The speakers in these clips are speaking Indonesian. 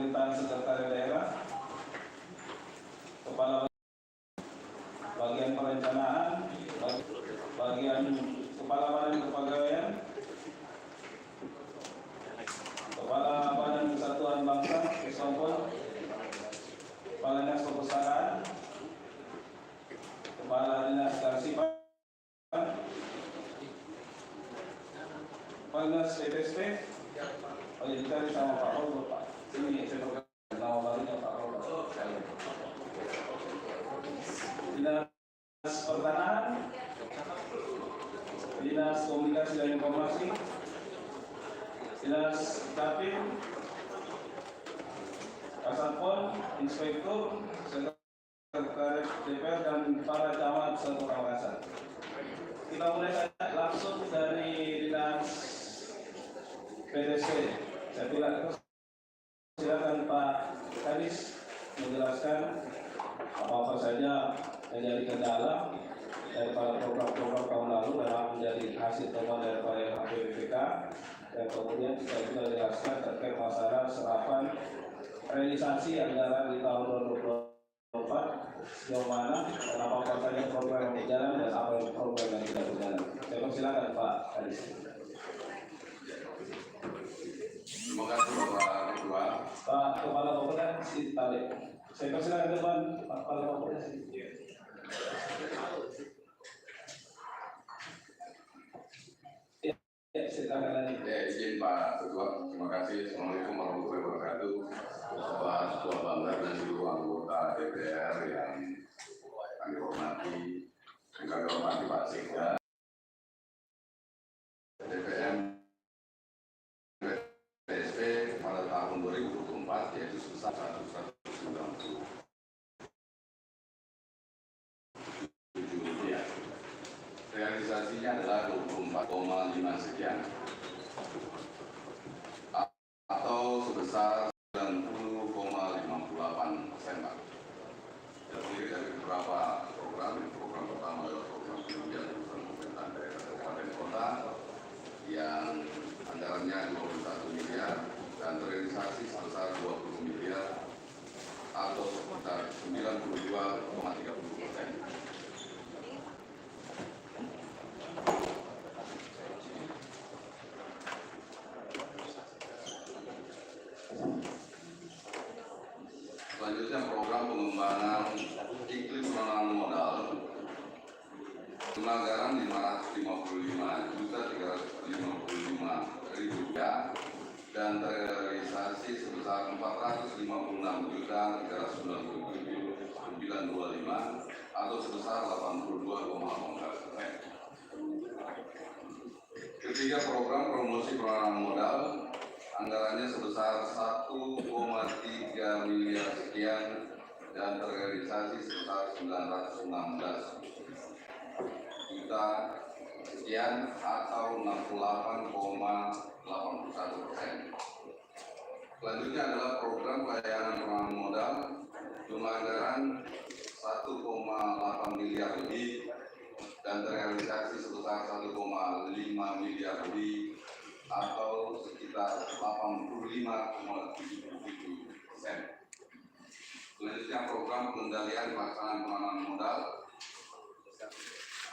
pemerintahan sekretaris daerah, kepala bagian perencanaan, bagian kepala badan kepegawaian, kepala badan kesatuan bangsa, Kesatuan, kepala dinas perpustakaan, kepala dinas kearsipan, kepala dinas PTSP. Oh, dicari sama Pak Robo, Pak. Ini saya perkenalkan nama barunya Pak Robo. Dinas Pertanahan, Dinas Komunikasi dan Informasi, Dinas Capim, Kasatpol, Inspektur, Sekretaris DPR dan para camat serta pengawasan. Kita mulai saja langsung dari Dinas PTSP. Saya silakan Pak Kadis menjelaskan apa saja yang jadi kendala daripada program-program tahun lalu dalam menjadi hasil temuan daripada BPK, dan kemudian kita juga jelaskan terkait masalah serapan realisasi anggaran di tahun 2024 sejauh mana dan apa saja program yang berjalan dan apa yang program yang tidak berjalan. Saya persilakan Pak Kadis. Terima kasih Bapak Ketua. Pak Kepala Bapeda ditarik. Saya persilakan depan Pak Kepala Bapeda. Ya, silakan lagi. Ya, izin Pak Ketua. Terima kasih. Assalamualaikum warahmatullahi wabarakatuh. Bapak Ketua Banggar dan seluruh anggota DPR yang kami hormati, yang kami hormati Pak Sekda, DPM PSP pada tahun 2024 yaitu sebesar 197 miliar. Realisasinya adalah 24,5 sekian atau sebesar 90,58%, Pak. Terdiri dari beberapa program pertama adalah program penunjang pemerintahan daerah kabupaten kota yang anggarannya 21 miliar dan terrealisasi sebesar 20 miliar atau sekitar 92,30%. Selanjutnya program pengembangan iklim penanaman modal, jumlah anggaran 555.355.000 rupiah dan terrealisasi sebesar 456.397.925 atau sebesar 82,18%. Ketiga, program promosi penanaman modal, anggarannya sebesar 1,3 miliar sekian dan terrealisasi sebesar 916 juta sekian atau 68,81%. Selanjutnya adalah program pelayanan penanaman modal, jumlah anggaran 1,8 miliar lebih dan terrealisasi sebesar 1,5 miliar lebih atau sekitar 85,77%. Selanjutnya program pengendalian pelaksanaan penanaman modal,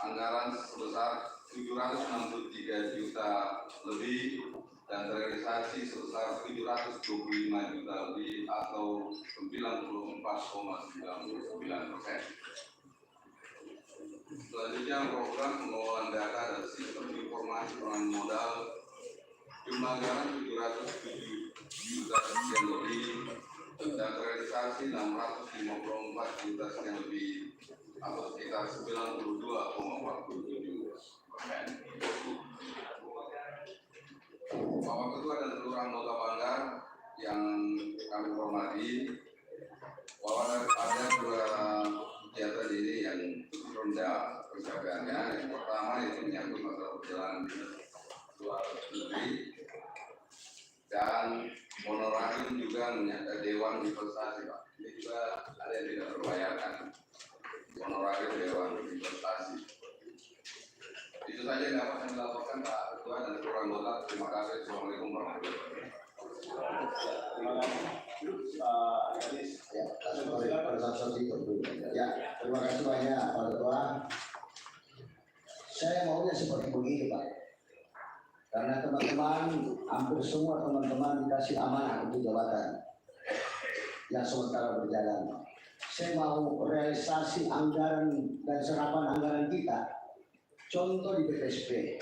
anggaran sebesar 763 juta lebih dan terrealisasi sebesar 725 juta lebih atau 94,99%. Selanjutnya program pengelolaan data dan sistem informasi penanaman modal, jumlah anggaran 707 juta sekian lebih dan terrealisasi 654 juta sekian lebih atau sekitar 92,47%. Bapak Ketua dan seluruh anggota Banggar yang kami hormati, bahwa ada dua kegiatan ini yang rendah pencapaiannya. Yang pertama itu menyangkut masalah perjalanan luar negeri dan honorarium juga menyangkut Dewan Investasi, Pak. Ini juga ada yang tidak terbayarkan, honorarium Dewan Investasi. Itu saja yang dapat saya laporkan Pak Ketua dan seluruh anggota. Terima kasih. Assalamualaikum warahmatullahi wabarakatuh. Kadis. Ya, terima kasih banyak Pak Ketua. Saya maunya seperti begini Pak. Karena teman-teman, hampir semua teman-teman dikasih amanah untuk jabatan yang sementara berjalan. Saya mau realisasi anggaran dan serapan anggaran kita. Contoh di BPSP.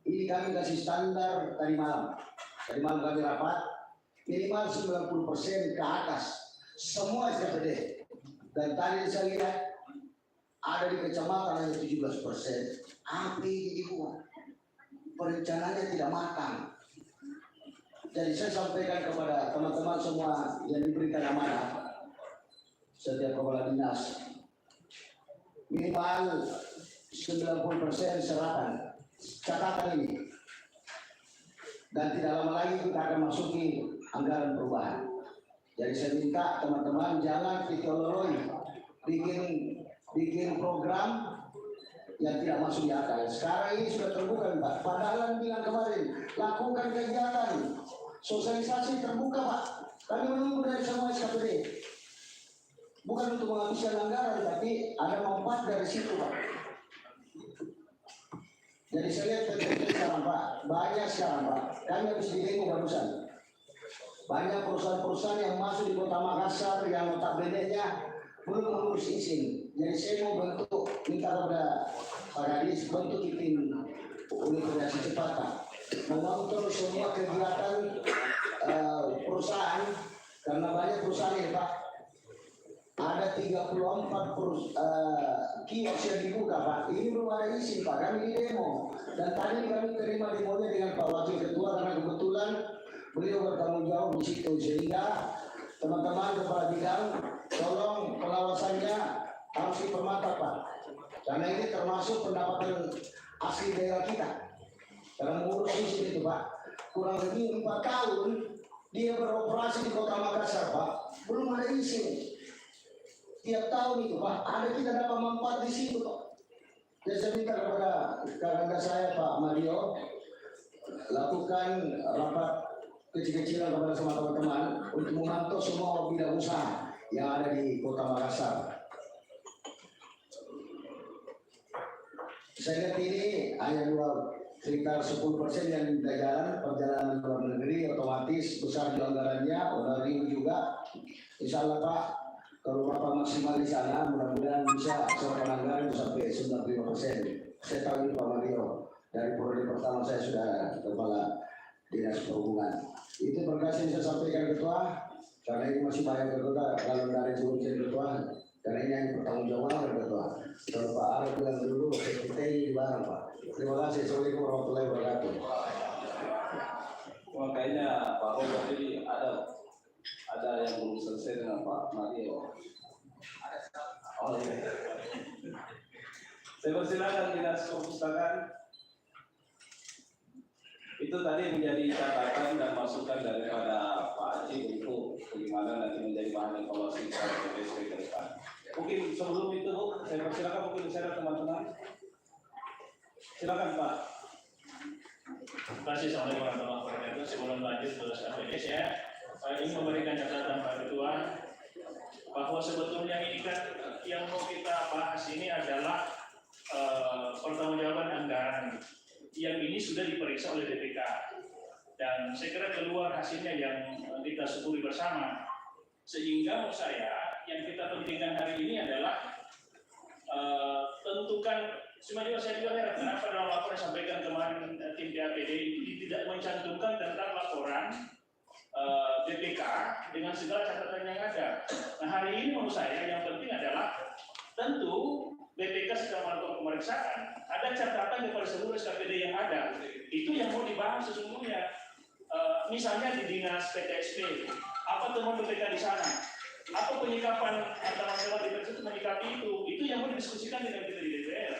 Ini kami kasih standar tadi malam. Tadi malam kami rapat, minimal 90% ke atas. Semua SKPD. Dan tadi saya lihat ada di kecamatan hanya 17%. Apa ini Ibu? Perencanaannya tidak matang. Jadi saya sampaikan kepada teman-teman semua yang diberikan amanah, setiap kepala dinas minimal 90% serapan catatan ini, dan tidak lama lagi kita akan masuki anggaran perubahan. Jadi saya minta teman-teman jangan ditololoi bikin program yang tidak masuk di akal. Sekarang ini sudah terbuka Pak. Padahal bilang kemarin lakukan kegiatan sosialisasi terbuka Pak. Kami menunggu dari semua SKPD. Bukan untuk menghabiskan anggaran, tapi ada manfaat dari situ Pak. Jadi saya lihat terjadi sekarang Pak, banyak sekarang Pak. Kami habis didemo barusan. Banyak perusahaan-perusahaan yang masuk di Kota Makassar yang notabene-nya belum mengurus izin. Jadi saya mau bentuk, minta kepada Pak Kadis bentuk tim koordinasi cepat Pak, mengontrol semua kegiatan perusahaan, karena banyak perusahaan ini Pak. Ada 34 kios yang dibuka Pak. Ini belum ada izin Pak, kami di demo. Dan tadi kami terima demonya dengan Pak Wakil Ketua karena kebetulan beliau bertanggung jawab di situ, sehingga teman-teman kepala bidang tolong pengawasannya harus dipermantap Pak. Karena ini termasuk pendapatan asli daerah kita. Dalam mengurus izin itu Pak, kurang lebih 4 tahun dia beroperasi di Kota Makassar Pak, belum ada izin. Tiap tahun itu Pak, ada kita dapat manfaat di situ Pak. Jadi saya minta kepada kakak saya Pak Mario, lakukan rapat kecil-kecilan kepada semua teman-teman untuk memantau semua bidang usaha yang ada di Kota Makassar. Saya lihat ini hanya sekitar 10% yang tidak jalan, perjalanan ke luar negeri otomatis besar di anggarannya, udah ribu juga. Insya Allah Pak, kalau Bapak maksimal di sana, mudah-mudahan bisa serahkan anggaran itu sampai 95%. Saya tahu ini Pak Mario, dari periode pertama saya sudah kepala dinas perhubungan. Itu berkasih saya sampaikan Ketua, karena ini masih banyak Ketua, kalau dari urusan Ketua, karena ini yang bertanggung jawab Ketua. Kalau Pak Arif bilang dulu, kita ini di barang Pak. Terima kasih. Assalamualaikum warahmatullahi wabarakatuh. Makanya Pak Robo jadi ada yang belum selesai dengan Pak Mario. Oh, iya. Saya persilakan Dinas Perpustakaan. Itu tadi menjadi catatan dan masukan daripada Pak Haji untuk bagaimana nanti menjadi bahan evaluasi BPSP ke depan. Mungkin sebelum itu Bu, saya persilakan mungkin bicara teman-teman. Silakan Pak. Terima kasih. Assalamualaikum warahmatullahi wabarakatuh. Sebelum lanjut ke SKPD, saya ingin memberikan catatan Pak Ketua bahwa sebetulnya ini kan yang mau kita bahas ini adalah pertanggungjawaban anggaran yang ini sudah diperiksa oleh DPK, dan saya kira keluar hasilnya yang kita syukuri bersama, sehingga menurut saya yang kita pentingkan hari ini adalah tentukan. Cuma juga saya juga heran kenapa dalam laporan yang disampaikan kemarin tim PAPD ini tidak mencantumkan tentang laporan BPK dengan segala catatan yang ada. Nah hari ini menurut saya yang penting adalah tentu BPK sedang melakukan pemeriksaan, ada catatan kepada seluruh SKPD yang ada. Itu yang mau dibahas sesungguhnya. Misalnya di dinas PTSP, apa temuan BPK di sana? Apa penyikapan teman-teman di PTSP menyikapi itu yang mau didiskusikan dengan kita di DPR.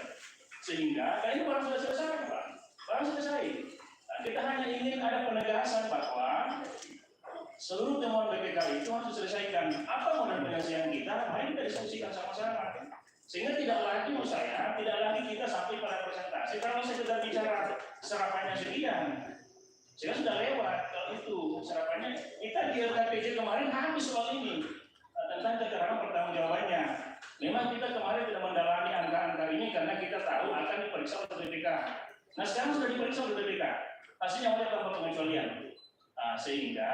Sehingga ini baru sudah selesai Pak, baru selesai. Nah, kita hanya ingin ada penegasan bahwa seluruh temuan BPK itu harus diselesaikan. Apa modal penyelesaian kita? Mari kita diskusikan sama-sama. Sehingga tidak lagi menurut saya, tidak lagi kita sampai pada presentasi. Kalau sekedar bicara serapannya sekian, sehingga sudah lewat. itu serapannya. Kita di LKPJ kemarin habis soal ini tentang keterangan pertanggungjawabannya. Memang kita kemarin tidak mendalami angka-angka ini karena kita tahu akan diperiksa oleh BPK. Nah sekarang sudah diperiksa oleh BPK, hasilnya oleh tanpa pengecualian. Sehingga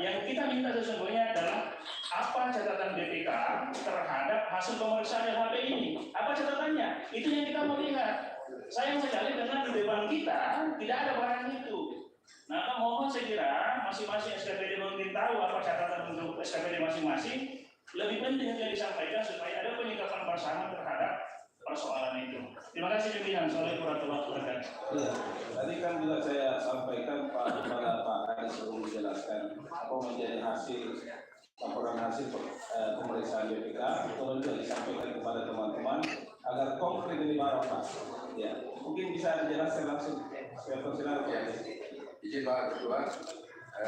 yang kita minta sesungguhnya adalah apa catatan BPK terhadap hasil pemeriksaan LHP ini? Apa catatannya? Itu yang kita mau lihat. Sayang sekali karena di depan kita tidak ada barang itu. Nah, mohon saya kira masing-masing SKPD mungkin tahu apa catatan untuk SKPD masing-masing. Lebih penting yang disampaikan supaya ada penyikapan bersama terhadap persoalan itu. Terima kasih pimpinan. Assalamualaikum warahmatullahi wabarakatuh. Ya, tadi kan juga saya sampaikan kepada Pak Kadis sebelum menjelaskan apa menjadi hasil laporan hasil pemeriksaan BPK, kemudian juga disampaikan kepada teman-teman agar konkret ini barang Pak. Ya, mungkin bisa dijelaskan langsung. Saya persilakan Pak. Izin Pak Ketua,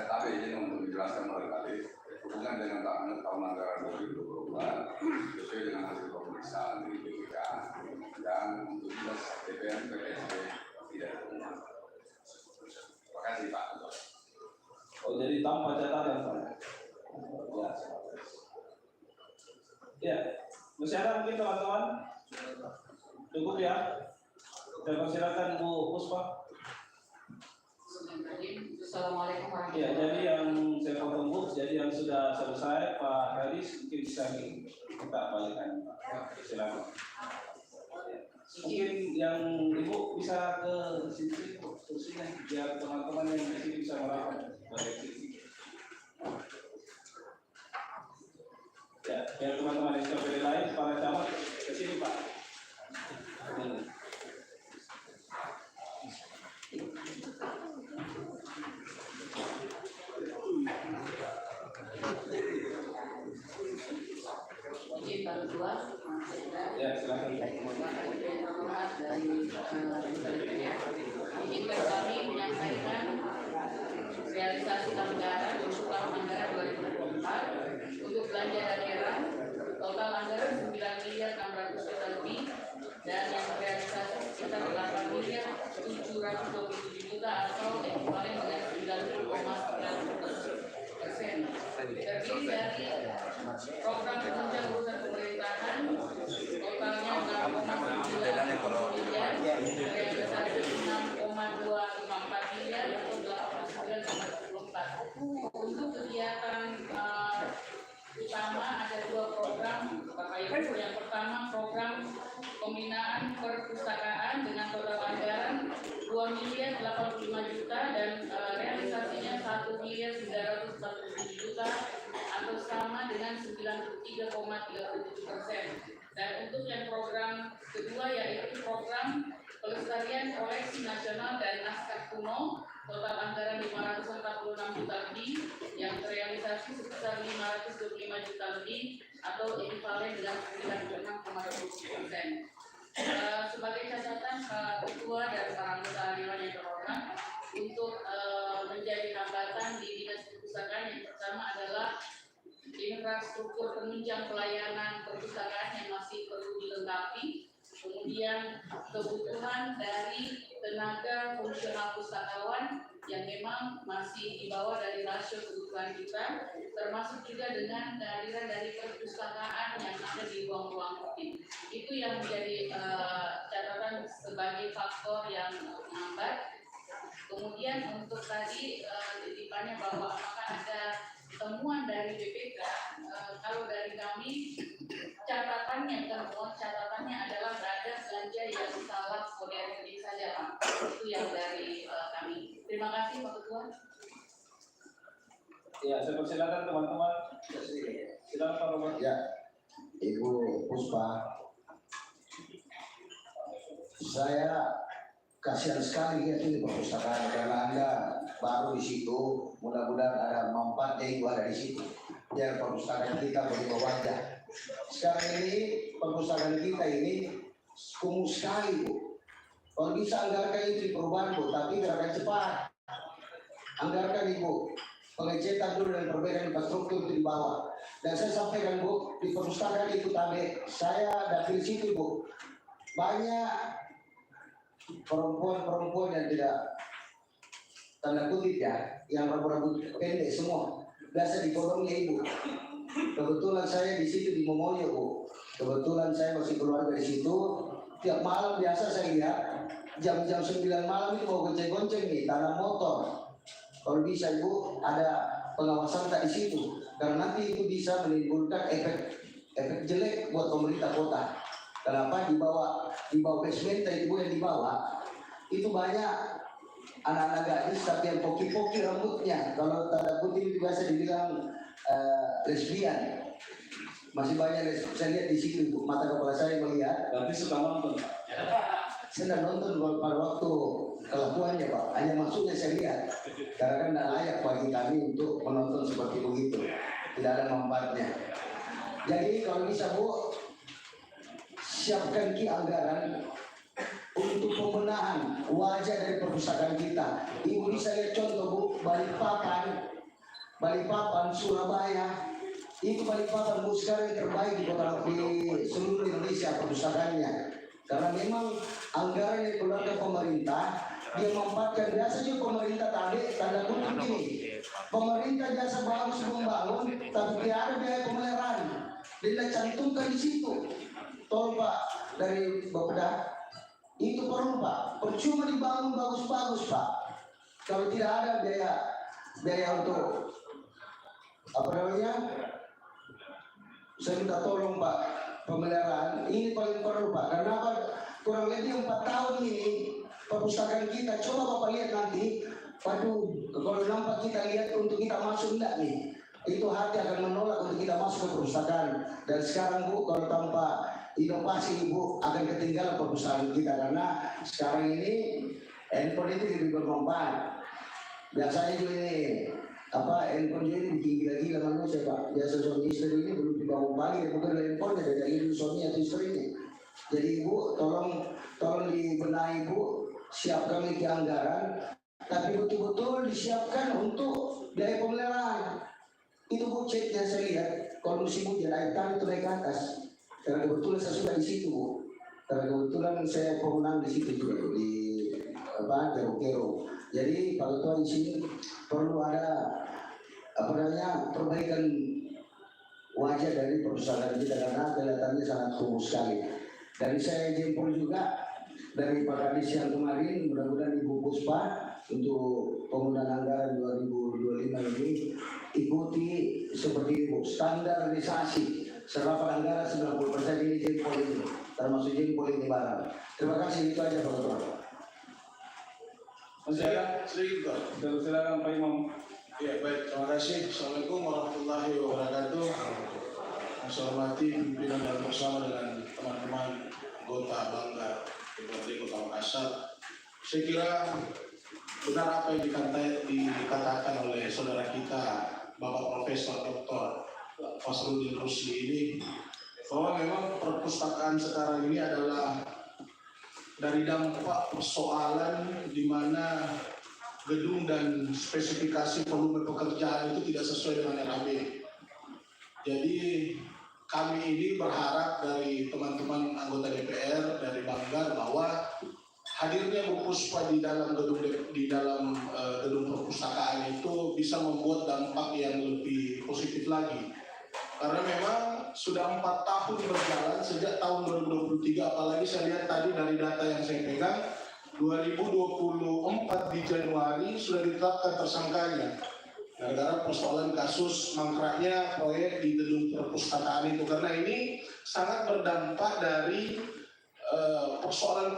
kami izin untuk menjelaskan kepada kami hubungan dengan tahun anggaran 2022 sesuai dengan hasil pemeriksaan dari BPK dan untuk jelas DPR PSB tidak temuan. Terima kasih Pak Ketua. Oh jadi tanpa catatan Pak. Ya, masih ada mungkin teman-teman? Cukup ya. Saya persilakan Bu Puspa. Assalamualaikum warahmatullahi Ya, wabarakatuh. jadi yang saya potong Bu, jadi yang sudah selesai Pak Kadis mungkin bisa kita balikkan Pak. Silakan. Mungkin yang Ibu bisa ke sini kursinya biar teman-teman yang di sini bisa merapat dari sini. Ya, biar teman-teman SKPD lain para camat ke sini Pak. Izin Pak Ketua, Ya, silakan. Izinkan kami menyampaikan realisasi anggaran untuk tahun anggaran 2024 untuk belanja daerah total anggaran 9.600 juta lebih dan yang realisasi sekitar 8.727 juta atau ekuivalen dengan 90,9%. Terdiri dari program penunjang urusan pemerintahan totalnya 6,9 miliar, realisasi 6,254 miliar atau 89,24. Untuk kegiatan utama ada dua program Bapak Ibu. Yang pertama program pembinaan perpustakaan dengan total anggaran 2.085 juta dan realisasinya 1.947 juta atau sama dengan 93,37%. Dan untuk yang program kedua yaitu program pelestarian koleksi nasional dan naskah kuno total anggaran 546 juta lebih yang terrealisasi sebesar 525 juta lebih atau ekuivalen dengan 96,20%. Sebagai catatan Pak Ketua dan para anggota dewan yang terhormat, untuk menjadi hambatan di dinas perpustakaan yang pertama adalah infrastruktur penunjang pelayanan perpustakaan yang masih perlu dilengkapi. Kemudian kebutuhan dari tenaga fungsional pustakawan yang memang masih di bawah dari rasio kebutuhan kita, termasuk juga dengan kehadiran dari perpustakaan yang ada di ruang-ruang COVID. Itu yang menjadi catatan sebagai faktor yang menghambat. Kemudian untuk tadi titipannya bahwa apakah ada temuan dari BPK, kalau dari kami catatannya adalah ada belanja yang salah kode RTD saja Pak. Itu yang dari kami. Terima kasih Pak Ketua. Ya, saya persilakan teman-teman. Silakan Pak Robert. Ya, Ibu Puspa, saya kasihan sekali lihat ini perpustakaan karena Anda baru di situ. Mudah-mudahan ada manfaatnya Ibu ada di situ. Biar perpustakaan kita berubah wajah. Sekarang ini perpustakaan kita ini kumuh sekali Bu. Kalau bisa anggarkan itu perubahan Bu, tapi gerakan cepat. Anggarkan Ibu pengecetan dulu dan perbaikan infrastruktur itu di bawah. Dan saya sampaikan Bu, di perpustakaan itu tadi saya dari situ Bu, banyak perempuan-perempuan yang tidak tanda kutip ya, yang rambut-rambut pendek semua, biasa dipotongnya ibu. Kebetulan saya di situ di Momoyo Bu. Kebetulan saya masih keluarga di situ. Tiap malam biasa saya lihat jam-jam 9 malam itu mau gonceng-gonceng nih tanah motor. Kalau bisa Ibu ada pengawasan tak di situ, karena nanti itu bisa menimbulkan efek jelek buat pemerintah kota. Kenapa di bawah basement Ibu yang dibawa itu banyak anak-anak gadis tapi yang poki-poki rambutnya. Kalau tanda kutip itu biasa dibilang lesbian. Masih banyak saya lihat di situ Bu. Mata kepala saya melihat. Berarti suka nonton. Saya tidak nonton pada waktu kelakuannya Pak. Hanya maksudnya saya lihat. Karena kan tidak layak bagi kami untuk menonton seperti begitu. Tidak ada manfaatnya. Jadi kalau bisa Bu, siapkan anggaran untuk pembenahan wajah dari perpustakaan kita. Ibu bisa lihat contoh Bu, Balikpapan, Surabaya. Itu Balikpapan Bu sekarang yang terbaik di seluruh Indonesia perpustakaannya. Karena memang anggaran yang dikeluarkan pemerintah, dia memanfaatkan biasanya pemerintah tanda kutip ini. Pemerintah jasa bagus membangun, tapi tidak ada biaya pemeliharaan. Dia cantumkan di situ. Tolong Pak dari Bapeda, itu perlu Pak. Percuma dibangun bagus-bagus Pak. Kalau tidak ada biaya untuk apa namanya? Saya minta tolong Pak, pemeliharaan ini paling perlu Pak. Karena apa? Kurang lebih 4 tahun ini perpustakaan kita. Coba Bapak lihat nanti. Waduh, kalau nampak kita lihat untuk kita masuk enggak nih? Itu hati akan menolak untuk kita masuk ke perpustakaan. Dan sekarang Bu, kalau tanpa inovasi Ibu akan ketinggalan perpustakaan kita. Karena sekarang ini handphone itu lebih bermanfaat. Biasanya juga ini handphone ini bikin gila-gila manusia Pak. Biasa suami istri ini belum dibangun pagi, bukan handphone dari ibu suami atau istrinya. Jadi Ibu tolong dibenahi Bu, siapkan lagi anggaran, tapi betul-betul disiapkan untuk biaya pemeliharaan. Itu Bu ceknya saya lihat, kalau musim hujan air tanah itu naik ke atas. Karena kebetulan saya sudah di situ Bu. Karena kebetulan saya pemenang di situ juga di Kero-Kero. Jadi Pak Ketua di sini perlu ada perbaikan wajah dari perpustakaan kita karena kelihatannya sangat kumuh sekali. Dan saya jempol juga dari Pak Kadis yang kemarin, mudah-mudahan Ibu Puspa untuk penggunaan anggaran 2025 ini ikuti seperti Ibu standarisasi serapan anggaran 90% ini jempol itu, termasuk jempol ini barang. Terima kasih, itu aja Pak Ketua. Masih ada? Silakan Pak Imam. Ya baik, terima kasih. Assalamualaikum warahmatullahi wabarakatuh. Saya hormati pimpinan dan bersama dengan teman-teman anggota Banggar DPRD Kota Makassar. Saya kira benar apa yang dikatakan oleh saudara kita Bapak Profesor Dr. Fasrudin Rusli ini, bahwa memang perpustakaan sekarang ini adalah dari dampak persoalan di mana gedung dan spesifikasi volume pekerjaan itu tidak sesuai dengan RAB. Jadi kami ini berharap dari teman-teman anggota DPR dari Banggar bahwa hadirnya Bu Puspa di dalam gedung perpustakaan itu bisa membuat dampak yang lebih positif lagi. Karena memang sudah 4 tahun berjalan sejak tahun 2023, apalagi saya lihat tadi dari data yang saya pegang 2024 di Januari sudah ditetapkan tersangkanya gara-gara persoalan kasus mangkraknya proyek di gedung perpustakaan itu. Karena ini sangat berdampak dari persoalan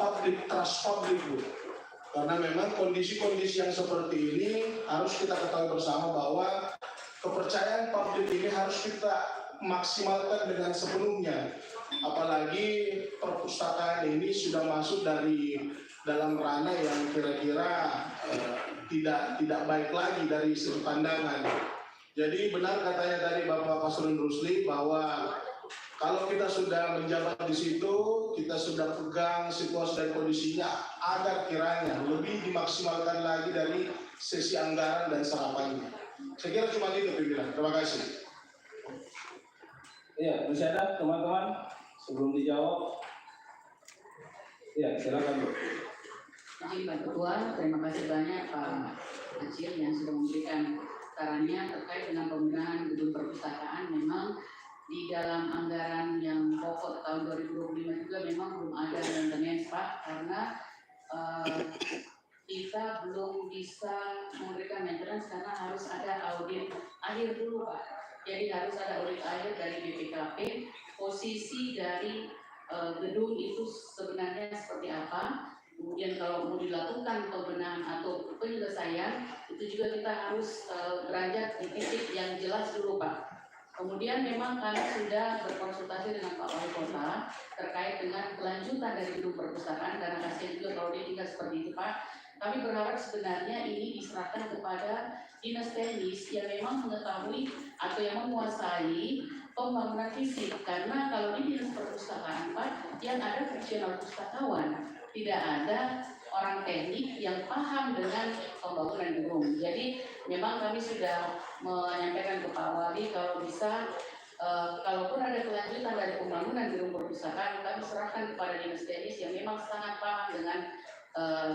trust publik Bu. Karena memang kondisi-kondisi yang seperti ini harus kita ketahui bersama bahwa kepercayaan publik ini harus kita maksimalkan dengan sepenuhnya. Apalagi perpustakaan ini sudah masuk dalam ranah yang kira-kira tidak baik lagi dari sudut pandangan. Jadi benar katanya tadi Bapak Fasrudin Rusli bahwa kalau kita sudah menjabat di situ, kita sudah pegang situasi dan kondisinya agar kiranya lebih dimaksimalkan lagi dari sesi anggaran dan serapannya. Saya kira cuma itu pimpinan. Terima kasih. Iya, masih ada teman-teman sebelum dijawab? Iya, silakan Bu. Izin Pak Ketua, terima kasih banyak Pak kecil yang sudah memberikan sarannya terkait dengan pembenahan gedung perpustakaan. Memang di dalam anggaran yang pokok tahun 2025 juga memang belum ada maintenance Pak, karena kita belum bisa memberikan maintenance karena harus ada audit akhir dulu Pak. Jadi harus ada audit akhir dari BPKP, posisi dari gedung itu sebenarnya seperti apa. Kemudian kalau mau dilakukan pembenahan atau penyelesaian, itu juga kita harus beranjak di titik yang jelas dulu Pak. Kemudian memang kami sudah berkonsultasi dengan Pak Wali Kota terkait dengan kelanjutan dari gedung perpustakaan, karena kasihan juga kalau dia tinggal seperti itu Pak. Kami berharap sebenarnya ini diserahkan kepada dinas teknis yang memang mengetahui atau yang menguasai pembangunan fisik, karena kalau di dinas perpustakaan Pak, yang ada fungsional pustakawan, tidak ada orang teknik yang paham dengan pembangunan gedung. Jadi memang kami sudah menyampaikan ke Pak Wali kalau bisa kalaupun ada kelanjutan dari pembangunan gedung perpustakaan, kami serahkan kepada dinas teknis yang memang sangat paham dengan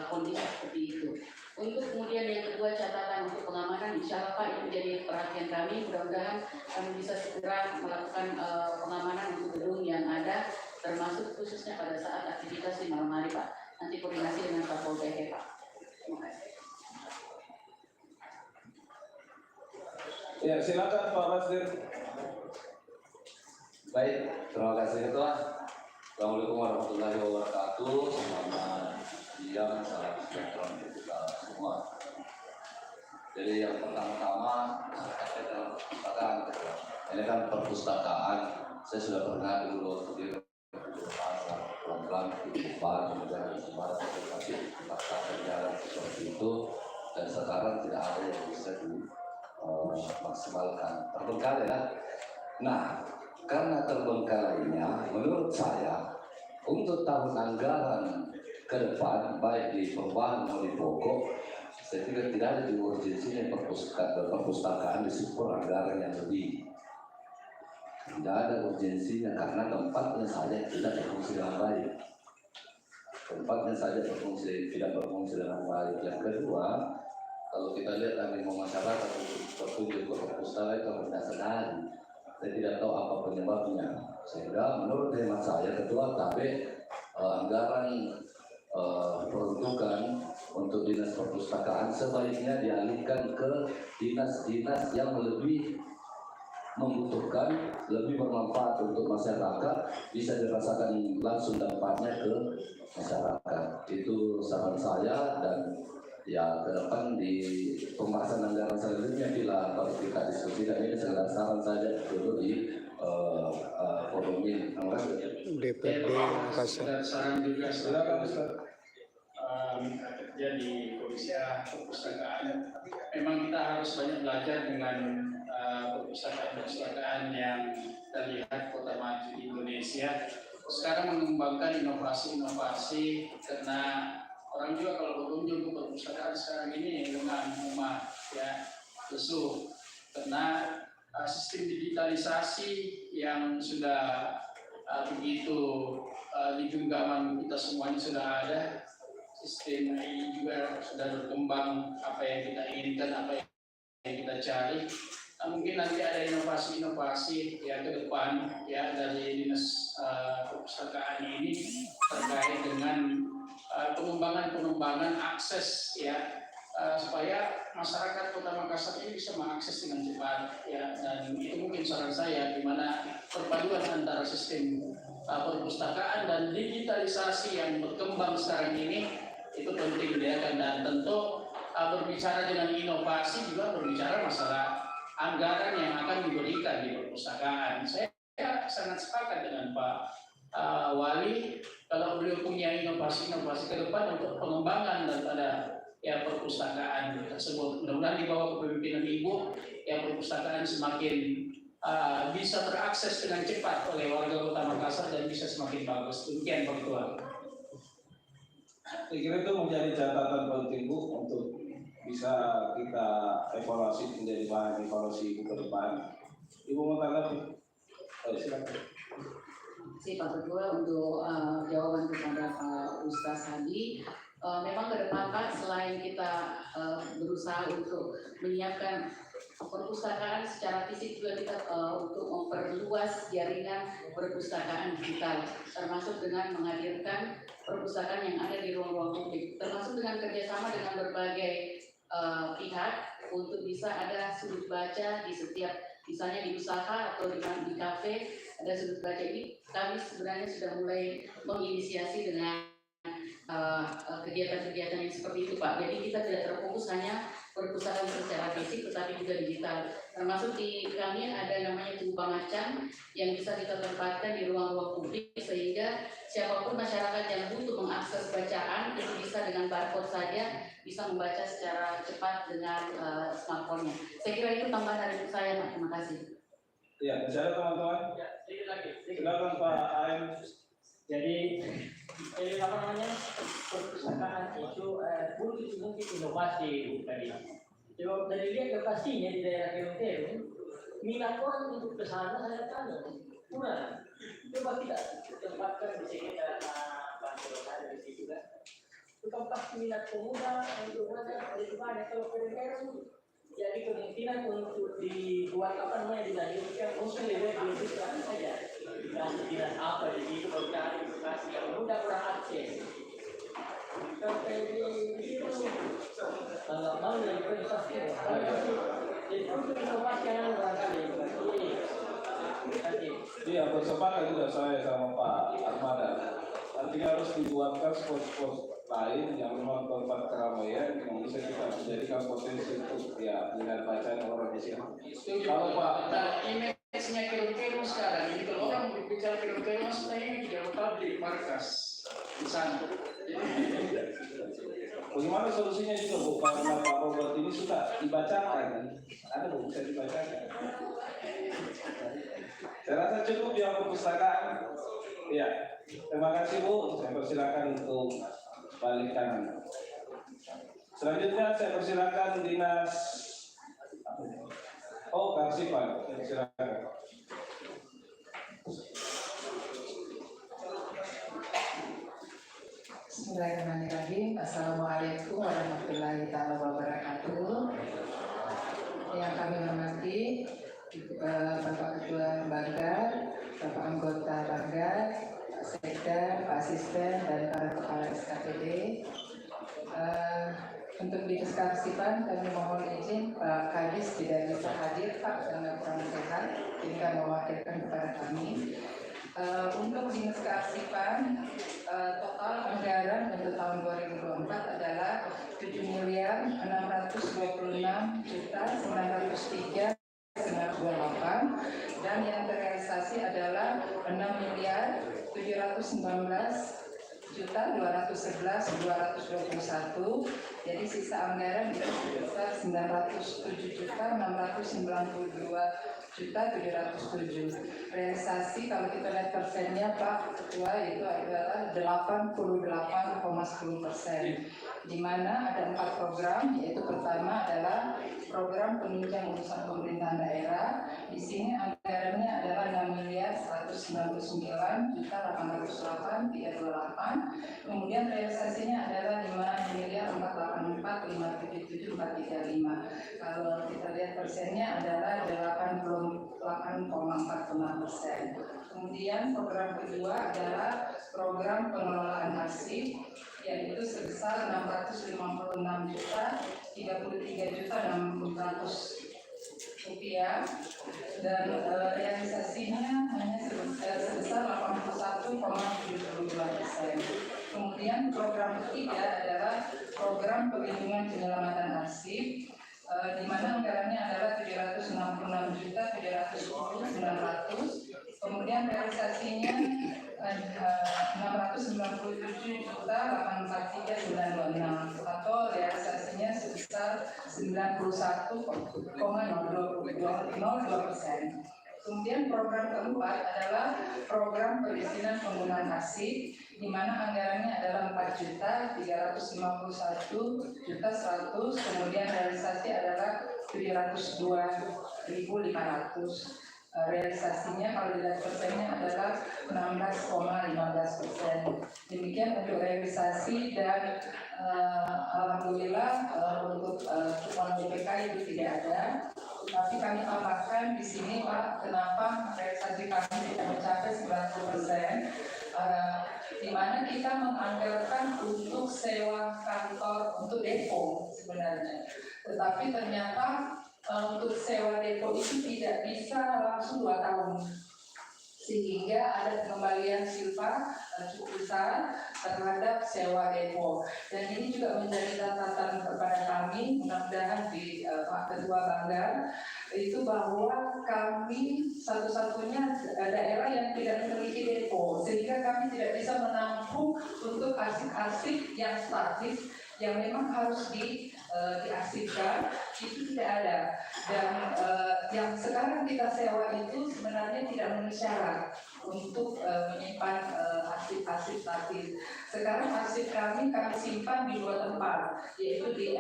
kondisi seperti itu. Untuk kemudian yang kedua, catatan untuk pengamanan, insya Allah Pak ini menjadi perhatian kami. Mudah-mudahan kami bisa segera melakukan pengamanan untuk gedung yang ada, termasuk khususnya pada saat aktivitas di malam hari Pak. Nanti koordinasi dengan Pak Polda Pak. Terima kasih. Ya, silakan Pak Basdir. Baik, terima kasih Ketua. Assalamualaikum warahmatullahi wabarakatuh. Selamat siang, salam sejahtera untuk kita semua. Jadi yang pertama-tama terkait dengan perpustakaan. Ini kan perpustakaan. Saya sudah pernah dulu di program kehidupan kemudian sebarang edukasi tentang jalan seperti itu, dan sekarang tidak ada yang bisa dimaksimalkan. Terbengkalai ya. Nah, karena terbengkalainya, menurut saya untuk tahun anggaran ke depan, baik di perubahan maupun di pokok, saya pikir tidak ada urgensinya perpustakaan disupport anggaran yang lebih. Tidak ada urgensinya karena tempatnya saja tidak berfungsi dengan baik. Tempatnya saja tidak berfungsi dengan baik. Yang kedua, kalau kita lihat animo masyarakat untuk berkunjung ke perpustakaan itu rendah sekali. Saya tidak tahu apa penyebabnya. Sehingga menurut hemat saya, Ketua KB, anggaran peruntukan untuk dinas perpustakaan sebaiknya dialihkan ke dinas-dinas yang lebih membutuhkan, lebih bermanfaat untuk masyarakat, bisa dirasakan langsung dampaknya ke masyarakat. Itu saran saya, dan ya ke depan di pembahasan anggaran selanjutnya bila harus kita diskusikan, ini sekedar saran saja dulu di forum ini. Terima kasih. DPD Makassar. Saran juga Silakan Ustaz. mitra kerja di Komisi Perpustakaan. Memang kita harus banyak belajar dengan perpustakaan yang kita lihat kota maju di Indonesia. Sekarang mengembangkan inovasi-inovasi, karena orang juga kalau berkunjung ke perpustakaan sekarang ini dengan rumah ya lesu, karena sistem digitalisasi yang sudah begitu di genggaman kita semuanya sudah ada. Sistem ini juga sudah berkembang, apa yang kita inginkan, apa yang kita cari. Mungkin nanti ada inovasi-inovasi ya ke depan ya dari dinas perpustakaan ini terkait dengan pengembangan akses ya, supaya masyarakat Kota Makassar ini bisa mengakses dengan cepat ya, dan itu mungkin saran saya, di mana perpaduan antara sistem perpustakaan dan digitalisasi yang berkembang sekarang ini itu penting ya, dan tentu berbicara dengan inovasi juga berbicara masalah anggaran yang akan diberikan di perpustakaan. Saya sangat sepakat dengan Pak Wali kalau beliau punya inovasi-inovasi ke depan untuk pengembangan daripada ya perpustakaan tersebut. Mudah-mudahan di bawah kepemimpinan Ibu ya perpustakaan semakin bisa terakses dengan cepat oleh warga Kota Makassar dan bisa semakin bagus. Demikian Pak Ketua. Saya kira itu menjadi catatan penting Bu untuk bisa kita evaluasi, menjadi bahan evaluasi Ibu ke depan. Ibu mau tanggapi? Silakan. Terima kasih Pak Ketua untuk jawaban kepada Pak Ustaz Hadi. memang ke depan Pak, selain kita berusaha untuk menyiapkan perpustakaan secara fisik, juga kita untuk memperluas jaringan perpustakaan digital, termasuk dengan menghadirkan perpustakaan yang ada di ruang-ruang publik, termasuk dengan kerjasama dengan berbagai pihak untuk bisa ada sudut baca di setiap, misalnya di usaha atau di kafe ada sudut baca. Ini kami sebenarnya sudah mulai menginisiasi dengan kegiatan-kegiatan yang seperti itu Pak. Jadi kita tidak terfokus hanya perpustakaan secara fisik tetapi juga digital. Termasuk di kami ada namanya Tuba Macan yang bisa kita tempatkan di ruang-ruang publik sehingga siapapun masyarakat yang butuh mengakses bacaan itu bisa dengan barcode saja bisa membaca secara cepat dengan smartphone-nya. Saya kira itu tambahan dari saya Pak. Terima kasih. Ya, masih ada teman-teman? Ya, sedikit lagi. Silakan Pak AM. Jadi apa namanya, perpustakaan itu mungkin inovasi tadi. Coba dari lihat lokasinya di daerah Kerontero, minat orang untuk ke sana saya tanya kurang. Coba kita tempatkan di sekitar Bantul ada di situ kan. Itu tempat minat pemuda untuk mereka lebih banyak. Kalau Kerontero jadi kemungkinan untuk dibuat apa namanya, dilanjutkan untuk lebih saja. Tidak apa jadi itu berkali edukasi yang mudah kurang akses. Sampai di situ kalau mau dari prestasi, jadi untuk inovasi yang barangkali. Iya, bersepakat juga saya sama Pak Armada. Artinya harus dibuatkan spot-spot lain yang memang tempat keramaian yang bisa kita menjadikan potensi untuk ya minat bacaan orang di sini. Kalau Pak, Image-nya Kerontero sekarang, jadi kalau orang berbicara Kerontero maksudnya ini tidak bakal di markas di sana. bagaimana solusinya juga Bu? Karena Pak Robert ini suka dibacakan, ada Bu bisa dibacakan. Saya rasa cukup yang perpustakaan. Ya, terima kasih Bu. Saya persilakan untuk balik kanan. Selanjutnya saya persilakan Dinas Kearsipan. Silakan. Bismillahirrahmanirrahim. Assalamualaikum warahmatullahi wabarakatuh. Yang kami hormati Bapak Ketua Banggar, Bapak Anggota Banggar, Pak Sekda, Pak Asisten, dan para kepala SKPD. Untuk di Kearsipan kami mohon izin Pak Kadis tidak bisa hadir Pak karena kurang sehat, sehingga mewakilkan kepada kami. Untuk Dinas Kearsipan total anggaran untuk tahun 2024 adalah 7.626.903.928 dan yang terrealisasi adalah 6.719.211.221. Jadi sisa anggaran itu sebesar 907.692.707. Realisasi kalau kita lihat persennya Pak Ketua itu adalah 88,10%. Di mana ada 4 program, yaitu pertama adalah program penunjang urusan pemerintahan daerah. Di sini anggarannya adalah 6.199.808.328. Kemudian realisasinya adalah 5.484.577.435. Kalau kita lihat persennya adalah 88,45%. Kemudian program kedua adalah program pengelolaan arsip, yaitu sebesar 656.033.600 rupiah dan realisasinya hanya sebesar 81,72%. Kemudian program ketiga adalah program perlindungan penyelamatan arsip, di mana anggarannya adalah 766.710.900. Kemudian realisasinya 697.843.926 atau realisasinya sebesar 91,02%. Kemudian program keempat adalah program perizinan penggunaan arsip, di mana anggarannya adalah 4.351.100, kemudian realisasi adalah 702.500. realisasinya kalau dilihat persennya adalah 16,15%. Demikian untuk realisasi dan alhamdulillah untuk temuan BPK itu tidak ada. Tapi kami tambahkan di sini Pak, kenapa realisasi kami tidak mencapai 90%? Di mana kita menganggarkan untuk sewa kantor untuk depo sebenarnya, tetapi ternyata untuk sewa depo itu tidak bisa langsung 2 tahun, sehingga ada pengembalian silpa cukup besar terhadap sewa depo. Dan ini juga menjadi catatan kepada kami, mudah-mudahan di Pak Ketua Banggar, itu bahwa kami satu-satunya daerah yang tidak memiliki depo, sehingga kami tidak bisa menampung untuk arsip-arsip yang statis yang memang harus diarsipkan, itu tidak ada. Dan yang sekarang kita sewa itu sebenarnya tidak memenuhi syarat untuk menyimpan arsip-arsip statis. Sekarang arsip kami simpan di 2 tempat, yaitu di